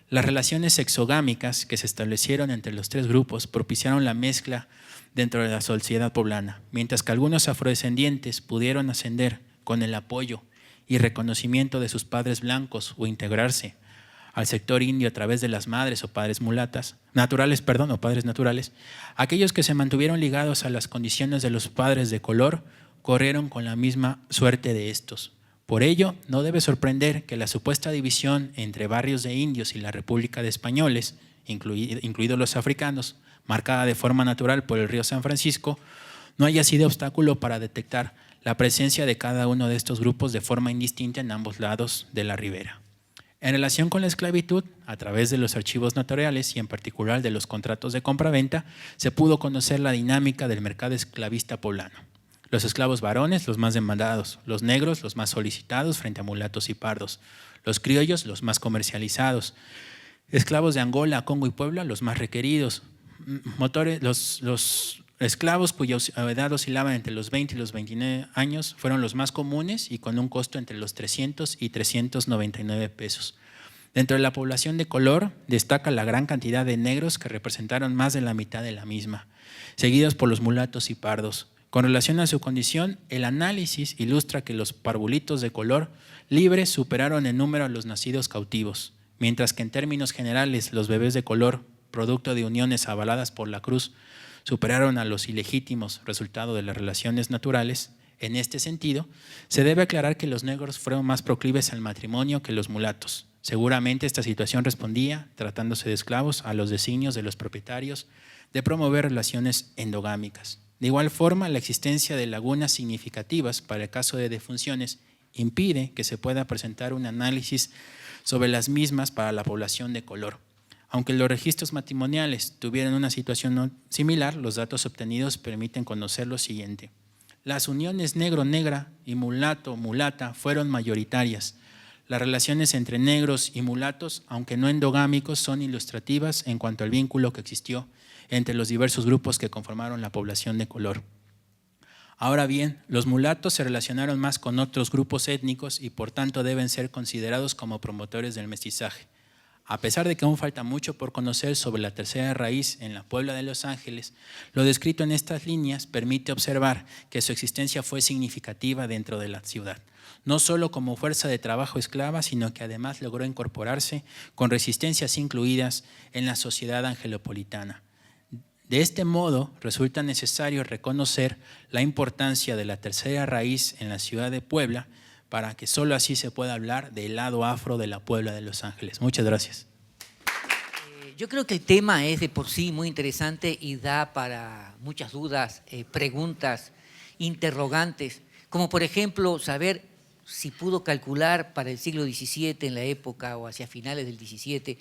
Las relaciones exogámicas que se establecieron entre los tres grupos propiciaron la mezcla dentro de la sociedad poblana, mientras que algunos afrodescendientes pudieron ascender con el apoyo y reconocimiento de sus padres blancos o integrarse al sector indio a través de las madres o padres naturales, aquellos que se mantuvieron ligados a las condiciones de los padres de color corrieron con la misma suerte de estos. Por ello, no debe sorprender que la supuesta división entre barrios de indios y la República de Españoles, incluidos los africanos, marcada de forma natural por el río San Francisco, no haya sido obstáculo para detectar la presencia de cada uno de estos grupos de forma indistinta en ambos lados de la ribera. En relación con la esclavitud, a través de los archivos notariales y en particular de los contratos de compraventa, se pudo conocer la dinámica del mercado esclavista poblano. Los esclavos varones, los más demandados; los negros, los más solicitados frente a mulatos y pardos; los criollos, los más comercializados; esclavos de Angola, Congo y Puebla, los más requeridos; los esclavos cuya edad oscilaba entre los 20 y los 29 años fueron los más comunes y con un costo entre los 300 y 399 pesos. Dentro de la población de color destaca la gran cantidad de negros que representaron más de la mitad de la misma, seguidos por los mulatos y pardos. Con relación a su condición, el análisis ilustra que los parvulitos de color libres superaron en número a los nacidos cautivos, mientras que en términos generales los bebés de color, producto de uniones avaladas por la cruz, superaron a los ilegítimos, resultado de las relaciones naturales. En este sentido, se debe aclarar que los negros fueron más proclives al matrimonio que los mulatos. Seguramente esta situación respondía, tratándose de esclavos, a los designios de los propietarios de promover relaciones endogámicas. De igual forma, la existencia de lagunas significativas para el caso de defunciones impide que se pueda presentar un análisis sobre las mismas para la población de color. Aunque los registros matrimoniales tuvieran una situación similar, los datos obtenidos permiten conocer lo siguiente. Las uniones negro-negra y mulato-mulata fueron mayoritarias. Las relaciones entre negros y mulatos, aunque no endogámicos, son ilustrativas en cuanto al vínculo que existió entre los diversos grupos que conformaron la población de color. Ahora bien, los mulatos se relacionaron más con otros grupos étnicos y por tanto deben ser considerados como promotores del mestizaje. A pesar de que aún falta mucho por conocer sobre la tercera raíz en la Puebla de Los Ángeles, lo descrito en estas líneas permite observar que su existencia fue significativa dentro de la ciudad, no solo como fuerza de trabajo esclava, sino que además logró incorporarse con resistencias incluidas en la sociedad angelopolitana. De este modo, resulta necesario reconocer la importancia de la tercera raíz en la ciudad de Puebla para que solo así se pueda hablar del lado afro de la Puebla de Los Ángeles. Muchas gracias. Yo creo que el tema es de por sí muy interesante y da para muchas dudas, preguntas, interrogantes, como por ejemplo saber si pudo calcular para el siglo XVII, en la época o hacia finales del XVII,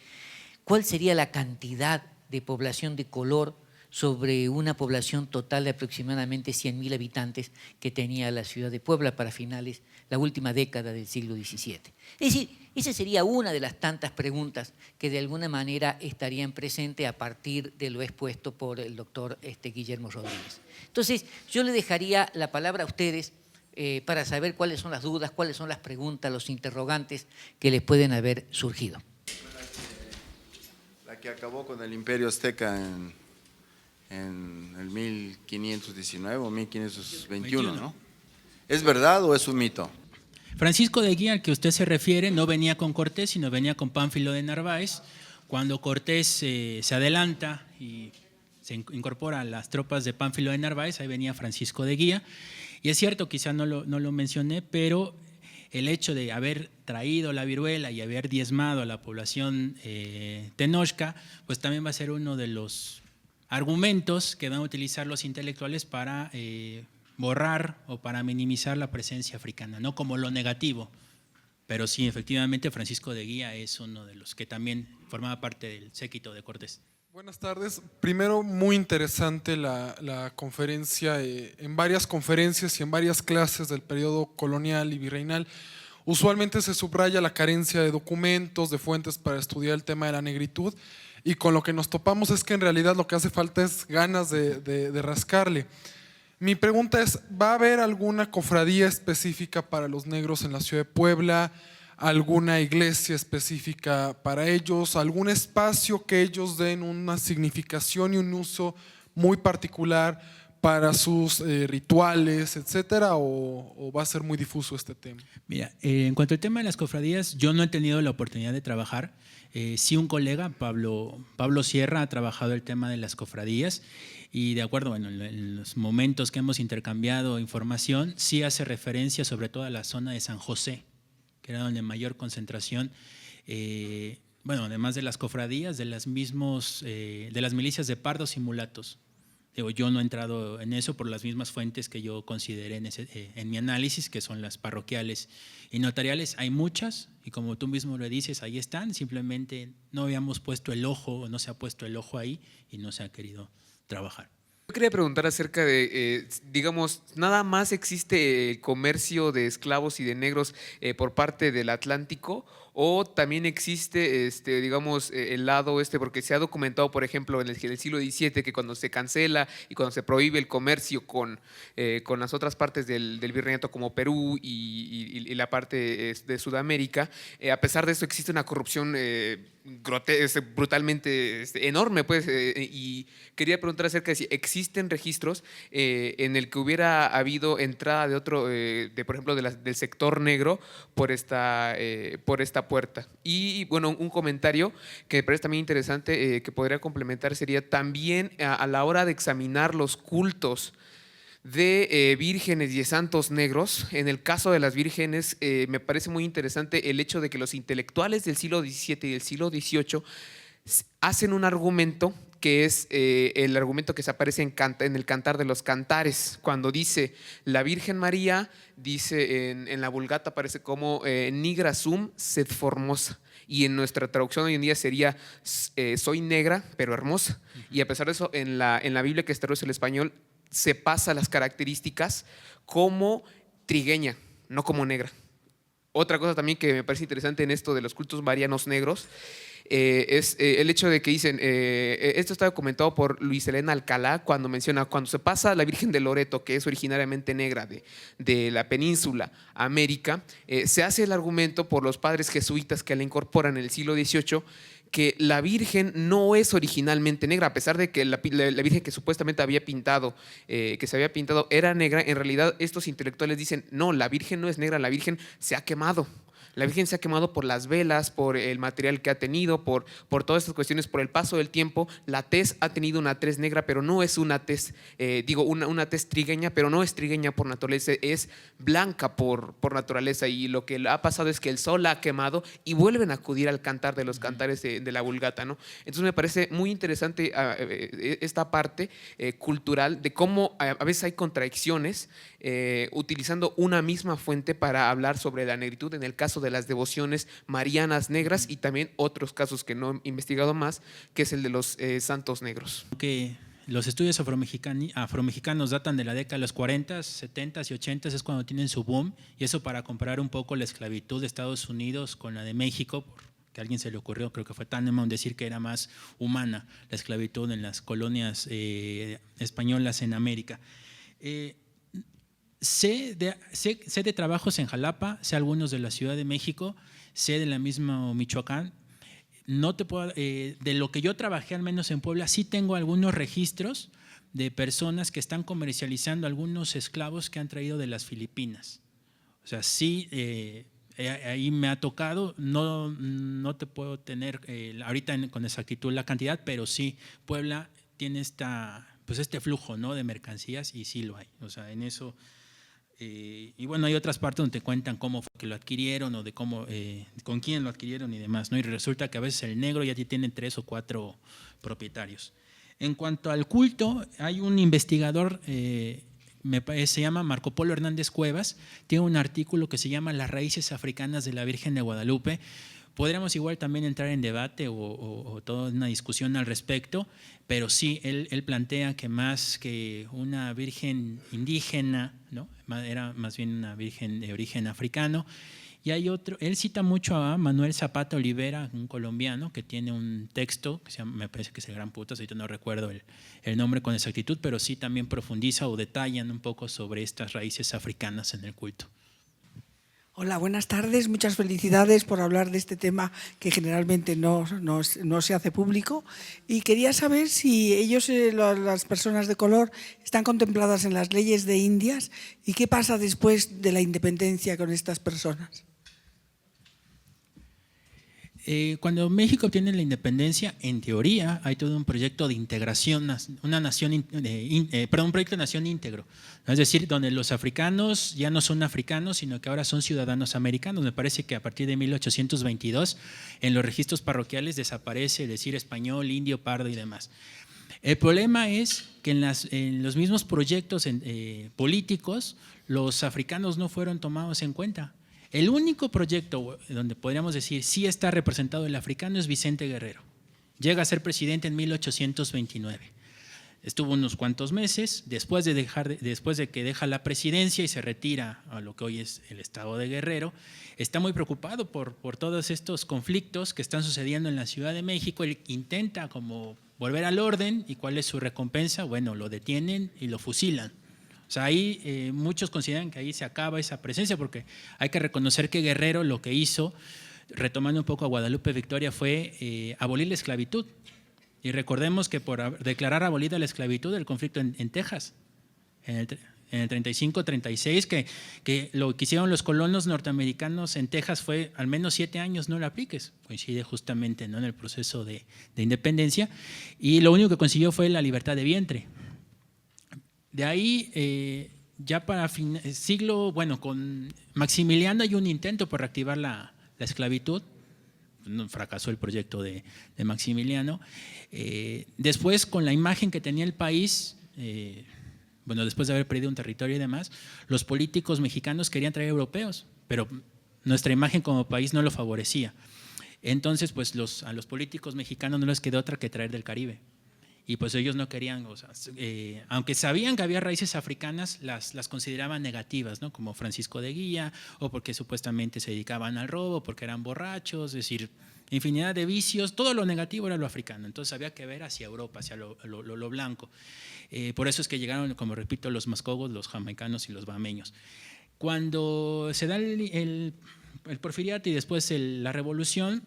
cuál sería la cantidad de población de color sobre una población total de aproximadamente 100.000 habitantes que tenía la ciudad de Puebla para finales, la última década del siglo XVII. Es decir, esa sería una de las tantas preguntas que de alguna manera estarían presentes a partir de lo expuesto por el doctor Guillermo Rodríguez. Entonces, yo le dejaría la palabra a ustedes para saber cuáles son las dudas, cuáles son las preguntas, los interrogantes que les pueden haber surgido. La que acabó con el Imperio Azteca en el 1519 o 1521, ¿no? ¿Es verdad o es un mito? Francisco de Guía, al que usted se refiere, no venía con Cortés, sino venía con Pánfilo de Narváez. Cuando Cortés se adelanta y se incorpora a las tropas de Pánfilo de Narváez, ahí venía Francisco de Guía. Y es cierto, quizá no lo mencioné, pero el hecho de haber traído la viruela y haber diezmado a la población tenochca, pues también va a ser uno de los argumentos que van a utilizar los intelectuales para borrar o para minimizar la presencia africana, no como lo negativo, pero sí, efectivamente, Francisco de Guía es uno de los que también formaba parte del séquito de Cortés. Buenas tardes. Primero, muy interesante la conferencia. En varias conferencias y en varias clases del periodo colonial y virreinal, usualmente se subraya la carencia de documentos, de fuentes para estudiar el tema de la negritud, y con lo que nos topamos es que en realidad lo que hace falta es ganas de rascarle. Mi pregunta es, ¿va a haber alguna cofradía específica para los negros en la ciudad de Puebla? ¿Alguna iglesia específica para ellos? ¿Algún espacio que ellos den una significación y un uso muy particular para sus rituales, etcétera? ¿O va a ser muy difuso este tema? Mira, en cuanto al tema de las cofradías, yo no he tenido la oportunidad de trabajar. Sí, un colega, Pablo Sierra, ha trabajado el tema de las cofradías y de acuerdo, bueno, en los momentos que hemos intercambiado información, sí hace referencia sobre todo a la zona de San José, que era donde mayor concentración, bueno, además de las cofradías, de las milicias de pardos y mulatos. Yo no he entrado en eso por las mismas fuentes que yo consideré en mi análisis, que son las parroquiales y notariales. Hay muchas y como tú mismo lo dices, ahí están, simplemente no habíamos puesto el ojo o no se ha puesto el ojo ahí y no se ha querido trabajar. Yo quería preguntar acerca de, digamos, nada más existe el comercio de esclavos y de negros por parte del Atlántico, o también existe, digamos, el lado porque se ha documentado, por ejemplo, en el siglo XVII, que cuando se cancela y cuando se prohíbe el comercio con las otras partes del virreinato como Perú y la parte de Sudamérica, a pesar de eso existe una corrupción brutalmente enorme, pues, y quería preguntar acerca de si existen registros en el que hubiera habido entrada de otro, por ejemplo, del sector negro por esta puerta. Y bueno, un comentario que me parece también interesante que podría complementar sería también a la hora de examinar los cultos de vírgenes y de santos negros. En el caso de las vírgenes, me parece muy interesante el hecho de que los intelectuales del siglo XVII y del siglo XVIII hacen un argumento que es el argumento que se aparece en el Cantar de los Cantares, cuando dice la Virgen María, dice en la Vulgata aparece como nigra sum sed formosa, y en nuestra traducción hoy en día sería soy negra pero hermosa, y a pesar de eso en la Biblia que traduce el español se pasa las características como trigueña, no como negra. Otra cosa también que me parece interesante en esto de los cultos marianos negros es el hecho de que dicen, esto está documentado por Luis Elena Alcalá cuando menciona, cuando se pasa a la Virgen de Loreto, que es originariamente negra de la península América, se hace el argumento por los padres jesuitas que la incorporan en el siglo XVIII, que la Virgen no es originalmente negra, a pesar de que la Virgen que supuestamente había pintado, que se había pintado era negra. En realidad estos intelectuales dicen, no, la Virgen no es negra, la Virgen se ha quemado. La Virgen se ha quemado por las velas, por el material que ha tenido, por todas estas cuestiones, por el paso del tiempo. La tez ha tenido una tez negra, pero no es una tez, una tez trigueña, pero no es trigueña por naturaleza, es blanca por naturaleza. Y lo que ha pasado es que el sol la ha quemado y vuelven a acudir al cantar de los cantares de la Vulgata, ¿no? Entonces me parece muy interesante esta parte cultural de cómo a veces hay contradicciones utilizando una misma fuente para hablar sobre la negritud, en el caso de las devociones marianas negras y también otros casos que no he investigado más, que es el de los santos negros. Que los estudios afromexicanos datan de la década de los 40, 70 y 80, es cuando tienen su boom, y eso para comparar un poco la esclavitud de Estados Unidos con la de México, que a alguien se le ocurrió, creo que fue Tanneman, decir que era más humana la esclavitud en las colonias españolas en América. Sé de trabajos en Jalapa, sé algunos de la Ciudad de México, sé de la misma Michoacán. No te puedo, de lo que yo trabajé, al menos en Puebla, sí tengo algunos registros de personas que están comercializando algunos esclavos que han traído de las Filipinas. O sea, sí, ahí me ha tocado, no te puedo tener ahorita con exactitud la cantidad, pero sí, Puebla tiene este flujo, ¿no?, de mercancías, y sí lo hay. O sea, en eso… y bueno, hay otras partes donde te cuentan cómo fue que lo adquirieron o de cómo, con quién lo adquirieron y demás, ¿no? Y resulta que a veces el negro ya tiene 3 o 4 propietarios. En cuanto al culto, hay un investigador, se llama Marco Polo Hernández Cuevas, tiene un artículo que se llama Las raíces africanas de la Virgen de Guadalupe. Podríamos igual también entrar en debate o toda una discusión al respecto, pero sí, él plantea que más que una virgen indígena, ¿no?, era más bien una virgen de origen africano. Y hay otro, él cita mucho a Manuel Zapata Olivera, un colombiano que tiene un texto que se llama, me parece que es El Gran Putas, ahorita no recuerdo el nombre con exactitud, pero sí también profundiza o detallan un poco sobre estas raíces africanas en el culto. Hola, buenas tardes. Muchas felicidades por hablar de este tema que generalmente no se hace público. Y quería saber si ellos, las personas de color, están contempladas en las leyes de Indias y qué pasa después de la independencia con estas personas. Cuando México obtiene la independencia, en teoría hay todo un proyecto de integración, un proyecto de nación íntegro, ¿no? Es decir, donde los africanos ya no son africanos, sino que ahora son ciudadanos americanos. Me parece que a partir de 1822 en los registros parroquiales desaparece decir español, indio, pardo y demás. El problema es que en los mismos proyectos políticos los africanos no fueron tomados en cuenta. El único proyecto donde podríamos decir sí está representado el africano es Vicente Guerrero. Llega a ser presidente en 1829. Estuvo unos cuantos meses, después de que deja la presidencia y se retira a lo que hoy es el estado de Guerrero, está muy preocupado por todos estos conflictos que están sucediendo en la Ciudad de México. Él intenta como volver al orden, y ¿cuál es su recompensa? Bueno, lo detienen y lo fusilan. O sea, ahí muchos consideran que ahí se acaba esa presencia, porque hay que reconocer que Guerrero lo que hizo, retomando un poco a Guadalupe Victoria, fue abolir la esclavitud. Y recordemos que por declarar abolida la esclavitud, el conflicto en Texas, en el 35-36, que lo que hicieron los colonos norteamericanos en Texas fue al menos 7 años no la apliques, coincide justamente, ¿no?, en el proceso de independencia, y lo único que consiguió fue la libertad de vientre. De ahí, ya para siglo, bueno, con Maximiliano hay un intento por reactivar la esclavitud. Fracasó el proyecto de Maximiliano. Después, con la imagen que tenía el país, bueno, después de haber perdido un territorio y demás, los políticos mexicanos querían traer europeos, pero nuestra imagen como país no lo favorecía. Entonces, pues a los políticos mexicanos no les quedó otra que traer del Caribe. Y pues ellos no querían, o sea, aunque sabían que había raíces africanas, las consideraban negativas, ¿no?, como Francisco de Guía, o porque supuestamente se dedicaban al robo, porque eran borrachos, es decir, infinidad de vicios, todo lo negativo era lo africano. Entonces había que ver hacia Europa, hacia lo blanco. Por eso es que llegaron, como repito, los mascogos, los jamaicanos y los bahameños. Cuando se da el porfiriato y después la revolución,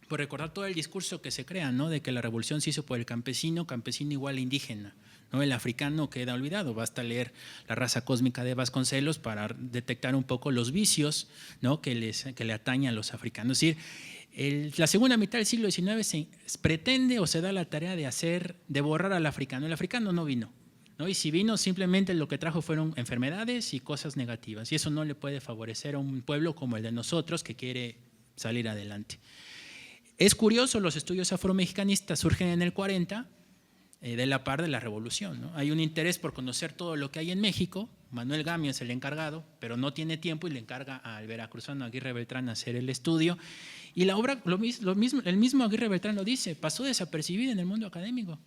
por recordar todo el discurso que se crea, ¿no?, de que la revolución se hizo por el campesino igual indígena, ¿no? El africano queda olvidado. Basta leer La raza cósmica de Vasconcelos para detectar un poco los vicios, ¿no?, que le atañen a los africanos. Es decir, la segunda mitad del siglo XIX se pretende o se da la tarea de borrar al africano. El africano no vino, ¿no? Y si vino, simplemente lo que trajo fueron enfermedades y cosas negativas, y eso no le puede favorecer a un pueblo como el de nosotros que quiere salir adelante. Es curioso, los estudios afromexicanistas surgen en el 40, de la par de la revolución, ¿no? Hay un interés por conocer todo lo que hay en México. Manuel Gamio es el encargado, pero no tiene tiempo y le encarga al veracruzano Aguirre Beltrán hacer el estudio. Y la obra, el mismo Aguirre Beltrán lo dice, pasó desapercibida en el mundo académico.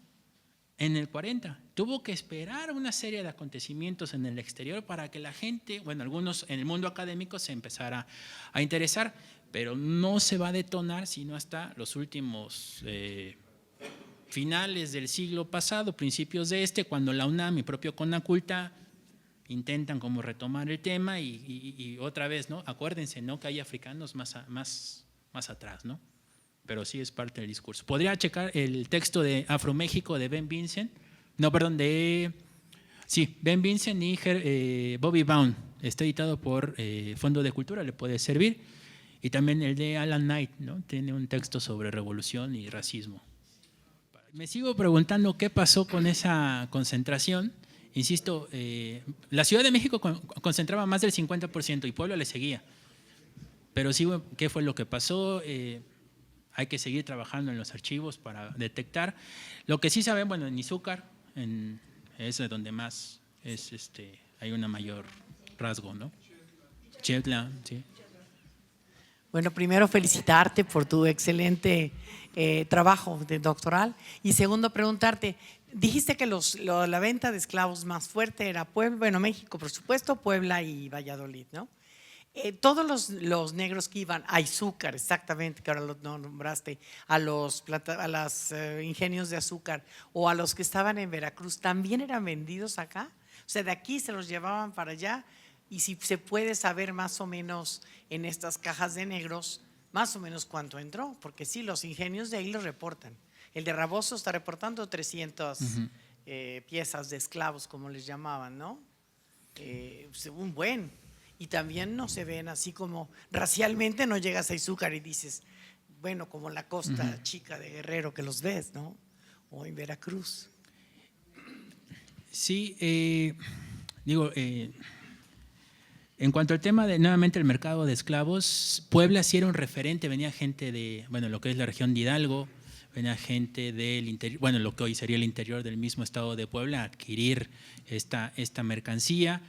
en el 40. Tuvo que esperar una serie de acontecimientos en el exterior para que la gente, bueno, algunos en el mundo académico se empezara a interesar, pero no se va a detonar sino hasta los últimos finales del siglo pasado, principios de cuando la UNAM y propio Conaculta intentan como retomar el tema y otra vez, ¿no? Acuérdense, ¿no? Que hay africanos más atrás, ¿no? Pero sí es parte del discurso. Podría checar el texto de Afroméxico de Ben Vincent, Ben Vincent y Bobby Baum, está editado por Fondo de Cultura, le puede servir, y también el de Alan Knight, ¿no? Tiene un texto sobre revolución y racismo. Me sigo preguntando qué pasó con esa concentración. Insisto, la Ciudad de México concentraba más del 50% y Puebla le seguía. Pero sí, ¿qué fue lo que pasó? Hay que seguir trabajando en los archivos para detectar. Lo que sí saben, bueno, en Izúcar es de donde más hay una mayor rasgo, ¿no? Chietla, sí. Bueno, primero felicitarte por tu excelente trabajo de doctoral y segundo preguntarte, dijiste que la venta de esclavos más fuerte era Puebla, bueno, México por supuesto, Puebla y Valladolid, ¿no? Todos los negros que iban a Izúcar, exactamente, que ahora lo nombraste, a los ingenios de azúcar o a los que estaban en Veracruz, ¿también eran vendidos acá? O sea, de aquí se los llevaban para allá y si se puede saber más o menos en estas cajas de negros, más o menos cuánto entró, porque sí, los ingenios de ahí lo reportan. El de Raboso está reportando 300 piezas de esclavos, como les llamaban, ¿no? Un buen. Y también no se ven así como racialmente, no llegas a Izúcar y dices, bueno, como la costa chica de Guerrero que los ves, ¿no? O en Veracruz. Sí, en cuanto al tema de nuevamente el mercado de esclavos, Puebla sí era un referente, venía gente de, bueno, lo que es la región de Hidalgo, venía gente del interior, bueno, lo que hoy sería el interior del mismo estado de Puebla, a adquirir esta mercancía.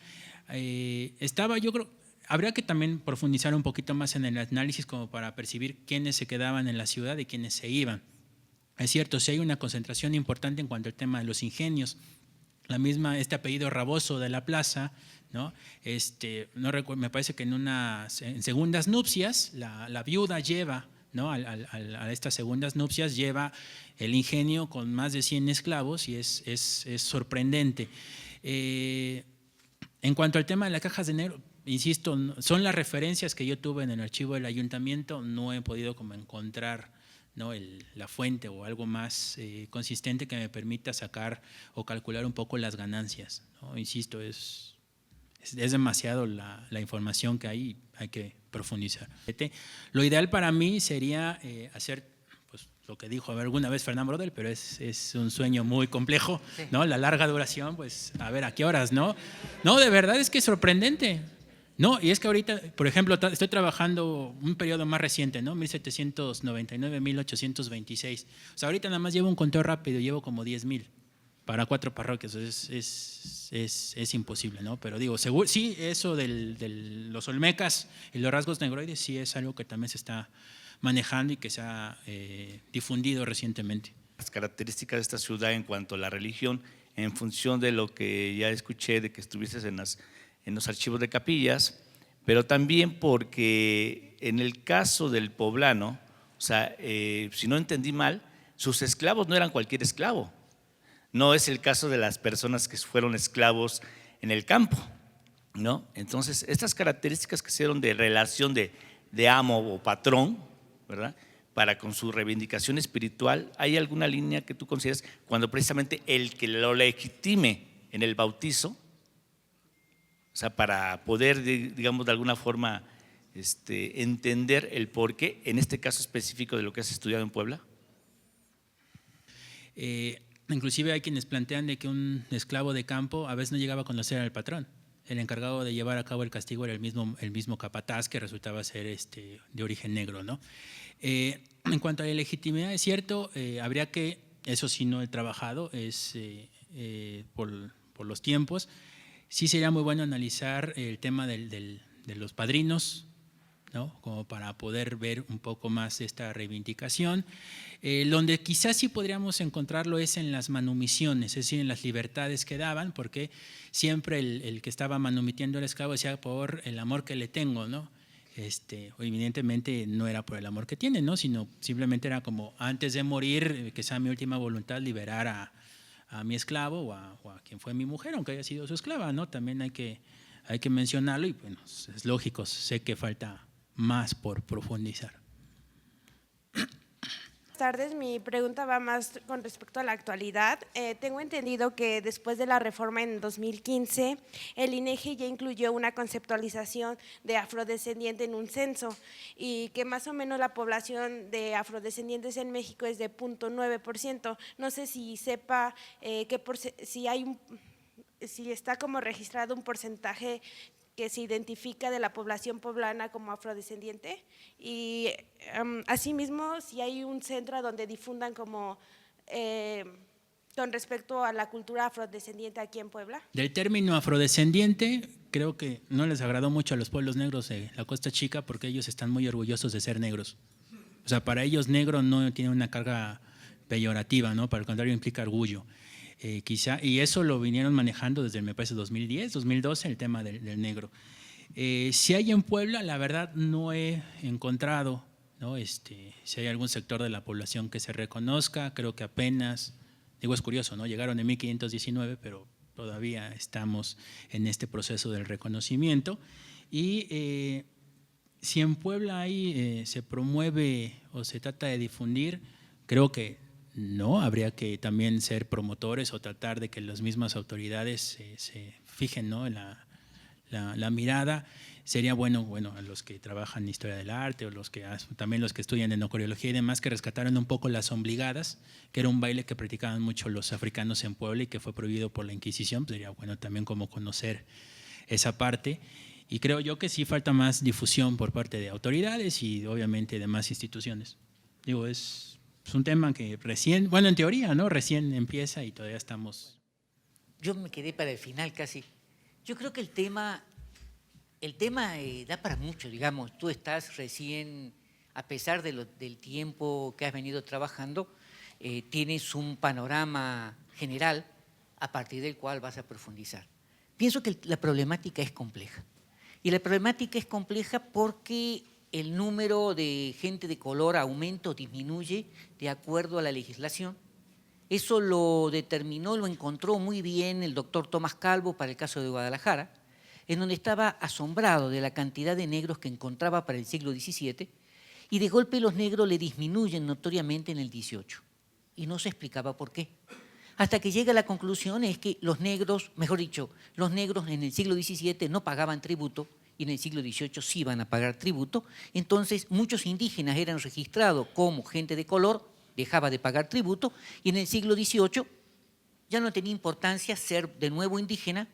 Yo creo, habría que también profundizar un poquito más en el análisis como para percibir quiénes se quedaban en la ciudad y quiénes se iban. Es cierto, si hay una concentración importante en cuanto al tema de los ingenios. Este apellido Raboso de la Plaza, ¿no? No recuerdo, me parece que en segundas nupcias la viuda lleva, ¿no? a estas segundas nupcias lleva el ingenio con más de 100 esclavos y es sorprendente. En cuanto al tema de las cajas de negro, insisto, son las referencias que yo tuve en el archivo del ayuntamiento, no he podido como encontrar, ¿no? la fuente o algo más consistente que me permita sacar o calcular un poco las ganancias, ¿no? Insisto, es demasiado la información que hay que profundizar. Lo ideal para mí sería hacer pues, lo que dijo alguna vez Fernán Brodel, pero es un sueño muy complejo, ¿no? La larga duración, pues a ver a qué horas, ¿no? No, de verdad es que es sorprendente. No, y es que ahorita, por ejemplo, estoy trabajando un periodo más reciente, ¿no? 1799-1826. O sea, ahorita nada más llevo un conteo rápido, llevo como 10,000 para 4 parroquias. Es imposible, ¿no? Pero digo, seguro, sí, eso de los olmecas y los rasgos negroides sí es algo que también se está manejando y que se ha difundido recientemente. Las características de esta ciudad en cuanto a la religión, en función de lo que ya escuché de que estuviste en los archivos de capillas, pero también porque en el caso del poblano, o sea, si no entendí mal, sus esclavos no eran cualquier esclavo. No es el caso de las personas que fueron esclavos en el campo, ¿no? Entonces, estas características que se dieron de relación de amo o patrón, ¿verdad? Para con su reivindicación espiritual, ¿hay alguna línea que tú consideras cuando precisamente el que lo legitime en el bautizo, o sea, para poder, digamos, de alguna forma entender el porqué, en este caso específico de lo que has estudiado en Puebla? Inclusive hay quienes plantean de que un esclavo de campo a veces no llegaba a conocer al patrón. El encargado de llevar a cabo el castigo era el mismo capataz que resultaba ser de origen negro, ¿no? En cuanto a la legitimidad, es cierto, habría que, eso sí no he trabajado, por los tiempos, sí sería muy bueno analizar el tema de los padrinos, ¿no? Como para poder ver un poco más esta reivindicación. Donde quizás sí podríamos encontrarlo es en las manumisiones, es decir, en las libertades que daban, porque siempre el que estaba manumitiendo al esclavo decía por el amor que le tengo, ¿no? Evidentemente no era por el amor que tiene, ¿no? Sino simplemente era como antes de morir, que sea mi última voluntad liberar a mi esclavo o a quien fue mi mujer, aunque haya sido su esclava, ¿no? También hay que mencionarlo y bueno, es lógico, sé que falta más por profundizar. Buenas tardes, mi pregunta va más con respecto a la actualidad. Tengo entendido que después de la reforma en 2015, el INEGI ya incluyó una conceptualización de afrodescendiente en un censo y que más o menos la población de afrodescendientes en México es de 0.9%. No sé si sepa si está como registrado un porcentaje que se identifica de la población poblana como afrodescendiente y asimismo si hay un centro donde difundan como con respecto a la cultura afrodescendiente aquí en Puebla. Del término afrodescendiente, creo que no les agradó mucho a los pueblos negros de la Costa Chica porque ellos están muy orgullosos de ser negros. O sea, para ellos negro no tiene una carga peyorativa, ¿no? Para el contrario implica orgullo. Quizá, y eso lo vinieron manejando desde, me parece, 2010, 2012, el tema del negro. Si hay en Puebla, la verdad no he encontrado, ¿no? Si hay algún sector de la población que se reconozca, creo que apenas, digo, es curioso, ¿no? Llegaron en 1519, pero todavía estamos en este proceso del reconocimiento. Y si en Puebla se promueve o se trata de difundir, creo que no, habría que también ser promotores o tratar de que las mismas autoridades se fijen, ¿no? en la mirada. Sería bueno a los que trabajan en historia del arte o también los que estudian etnocoreología y demás, que rescataran un poco las ombligadas, que era un baile que practicaban mucho los africanos en Puebla y que fue prohibido por la Inquisición. Pues sería bueno también como conocer esa parte. Y creo yo que sí falta más difusión por parte de autoridades y obviamente de más instituciones. Digo, es un tema que recién, bueno, en teoría, ¿no? Recién empieza y todavía estamos… Yo me quedé para el final casi. Yo creo que el tema da para mucho, digamos. Tú estás recién, a pesar del tiempo que has venido trabajando, tienes un panorama general a partir del cual vas a profundizar. Pienso que la problemática es compleja. Y la problemática es compleja porque el número de gente de color aumenta o disminuye de acuerdo a la legislación. Eso lo encontró muy bien el doctor Tomás Calvo para el caso de Guadalajara, en donde estaba asombrado de la cantidad de negros que encontraba para el siglo XVII y de golpe los negros le disminuyen notoriamente en el XVIII y no se explicaba por qué. Hasta que llega a la conclusión es que los negros, mejor dicho, los negros en el siglo XVII no pagaban tributo y en el siglo XVIII sí iban a pagar tributo, entonces muchos indígenas eran registrados como gente de color, dejaba de pagar tributo, y en el siglo XVIII ya no tenía importancia ser de nuevo indígena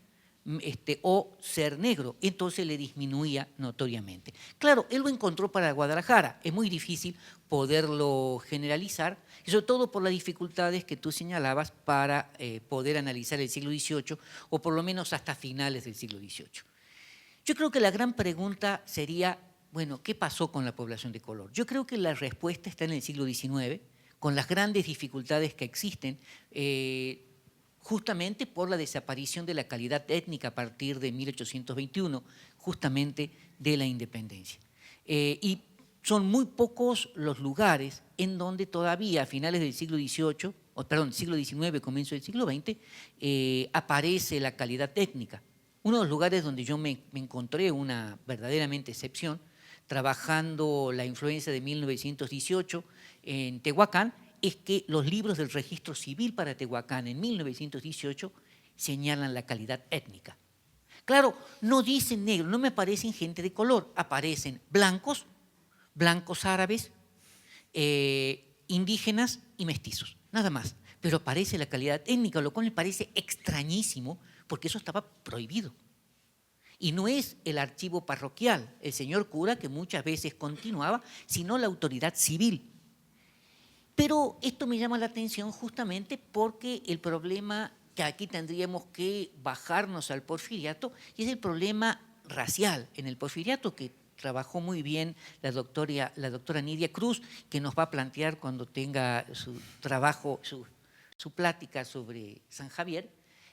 o ser negro, entonces le disminuía notoriamente. Claro, él lo encontró para Guadalajara, es muy difícil poderlo generalizar, y sobre todo por las dificultades que tú señalabas para poder analizar el siglo XVIII, o por lo menos hasta finales del siglo XVIII. Yo creo que la gran pregunta sería, bueno, ¿qué pasó con la población de color? Yo creo que la respuesta está en el siglo XIX, con las grandes dificultades que existen, justamente por la desaparición de la calidad étnica a partir de 1821, justamente de la independencia. Y son muy pocos los lugares en donde todavía a finales del siglo XVIII, siglo XIX, comienzo del siglo XX, aparece la calidad étnica. Uno de los lugares donde yo me encontré una verdaderamente excepción, trabajando la influencia de 1918 en Tehuacán, es que los libros del registro civil para Tehuacán en 1918 señalan la calidad étnica. Claro, no dicen negro, no me aparecen gente de color, aparecen blancos árabes, indígenas y mestizos, nada más. Pero aparece la calidad étnica, lo cual me parece extrañísimo, porque eso estaba prohibido. Y no es el archivo parroquial, el señor cura que muchas veces continuaba, sino la autoridad civil. Pero esto me llama la atención justamente porque el problema que aquí tendríamos que bajarnos al porfiriato y es el problema racial. En el porfiriato, que trabajó muy bien la doctora Nidia Cruz, que nos va a plantear cuando tenga su trabajo, su plática sobre San Javier.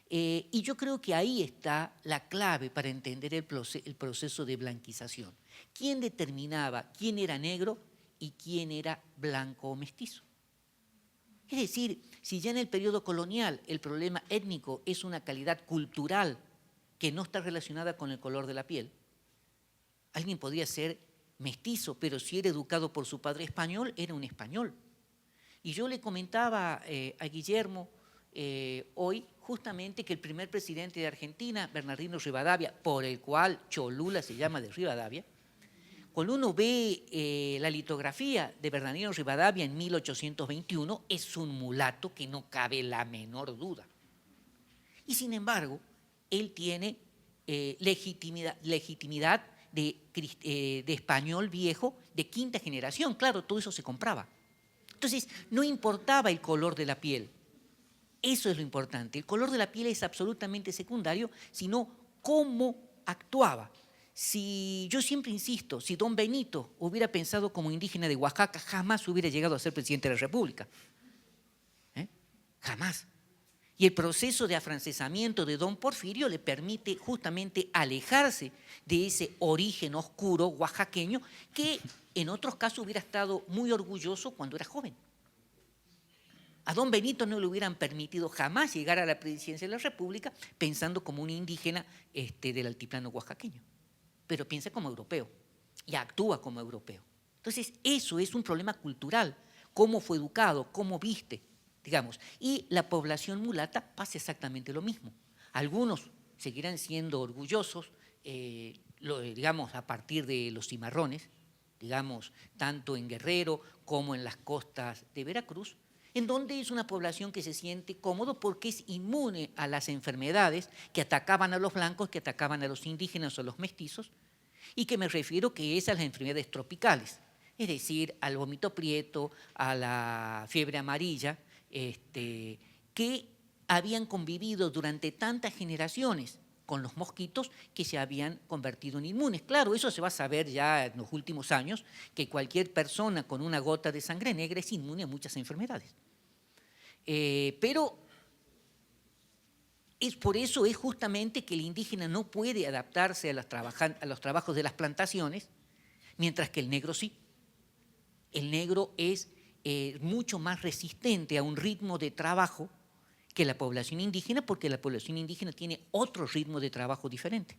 Y yo creo que ahí está la clave para entender el proceso de blanquización. ¿Quién determinaba quién era negro y quién era blanco o mestizo? Es decir, si ya en el periodo colonial el problema étnico es una calidad cultural que no está relacionada con el color de la piel, alguien podría ser mestizo, pero si era educado por su padre español, era un español. Y yo le comentaba a Guillermo hoy justamente que el primer presidente de Argentina, Bernardino Rivadavia, por el cual Cholula se llama de Rivadavia, cuando uno ve la litografía de Bernardino Rivadavia en 1821, es un mulato que no cabe la menor duda. Y sin embargo, él tiene legitimidad de español viejo de quinta generación. Claro, todo eso se compraba. Entonces, no importaba el color de la piel. Eso es lo importante. El color de la piel es absolutamente secundario, sino cómo actuaba. Si yo siempre insisto, si don Benito hubiera pensado como indígena de Oaxaca, jamás hubiera llegado a ser presidente de la República. Jamás. Y el proceso de afrancesamiento de don Porfirio le permite justamente alejarse de ese origen oscuro oaxaqueño que en otros casos hubiera estado muy orgulloso cuando era joven. A don Benito no le hubieran permitido jamás llegar a la presidencia de la República pensando como un indígena del altiplano oaxaqueño, pero piensa como europeo y actúa como europeo. Entonces, eso es un problema cultural, cómo fue educado, cómo viste, digamos. Y la población mulata pasa exactamente lo mismo. Algunos seguirán siendo orgullosos, digamos, a partir de los cimarrones, digamos, tanto en Guerrero como en las costas de Veracruz, en donde es una población que se siente cómodo porque es inmune a las enfermedades que atacaban a los blancos, que atacaban a los indígenas o a los mestizos, y que me refiero que es a las enfermedades tropicales, es decir, al vómito prieto, a la fiebre amarilla, que habían convivido durante tantas generaciones con los mosquitos que se habían convertido en inmunes. Claro, eso se va a saber ya en los últimos años, que cualquier persona con una gota de sangre negra es inmune a muchas enfermedades. Pero por eso es justamente que el indígena no puede adaptarse a los trabajos de las plantaciones, mientras que el negro sí. El negro es mucho más resistente a un ritmo de trabajo que la población indígena, porque la población indígena tiene otro ritmo de trabajo diferente.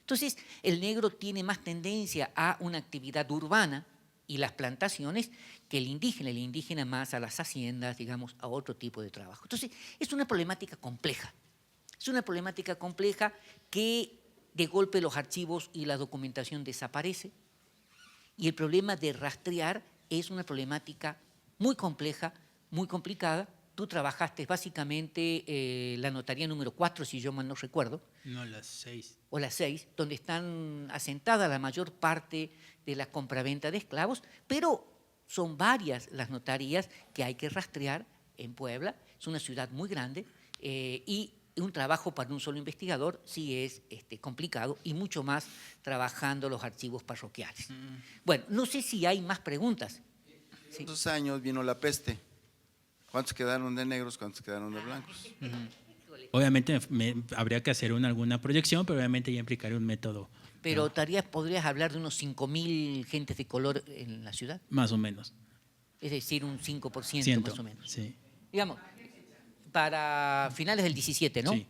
Entonces, el negro tiene más tendencia a una actividad urbana y las plantaciones que el indígena más a las haciendas, digamos, a otro tipo de trabajo. Entonces, es una problemática compleja. Es una problemática compleja que de golpe los archivos y la documentación desaparece, y el problema de rastrear es una problemática muy compleja, muy complicada. Tú trabajaste básicamente la notaría número 4, si yo mal no recuerdo. No, las 6. O las 6, donde están asentadas la mayor parte de la compraventa de esclavos, pero son varias las notarías que hay que rastrear en Puebla. Es una ciudad muy grande y un trabajo para un solo investigador sí es complicado, y mucho más trabajando los archivos parroquiales. Bueno, no sé si hay más preguntas. En esos años vino la peste. ¿Cuántos quedaron de negros, cuántos quedaron de blancos? Obviamente habría que hacer alguna proyección, pero obviamente ya implicaría un método. Pero podrías hablar de unos 5.000 gentes de color en la ciudad. Más o menos. Es decir, un 5% más o menos. Sí. Digamos, para finales del 17, ¿no? Sí.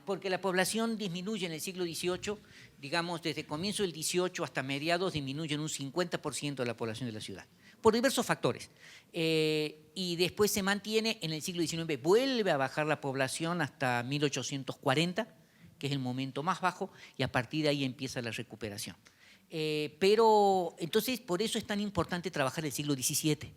Porque la población disminuye en el siglo XVIII, digamos, desde comienzo del XVIII hasta mediados disminuye en un 50% de la población de la ciudad, por diversos factores. Y después se mantiene en el siglo XIX, vuelve a bajar la población hasta 1840, que es el momento más bajo, y a partir de ahí empieza la recuperación. Pero entonces, por eso es tan importante trabajar el siglo XVII,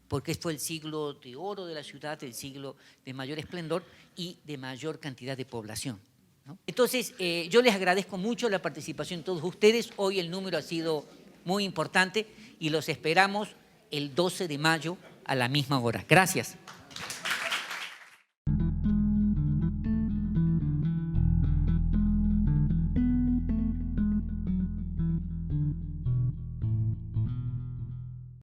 porque fue el siglo de oro de la ciudad, el siglo de mayor esplendor y de mayor cantidad de población, ¿no? Entonces, yo les agradezco mucho la participación de todos ustedes. Hoy el número ha sido muy importante y los esperamos el 12 de mayo a la misma hora. Gracias.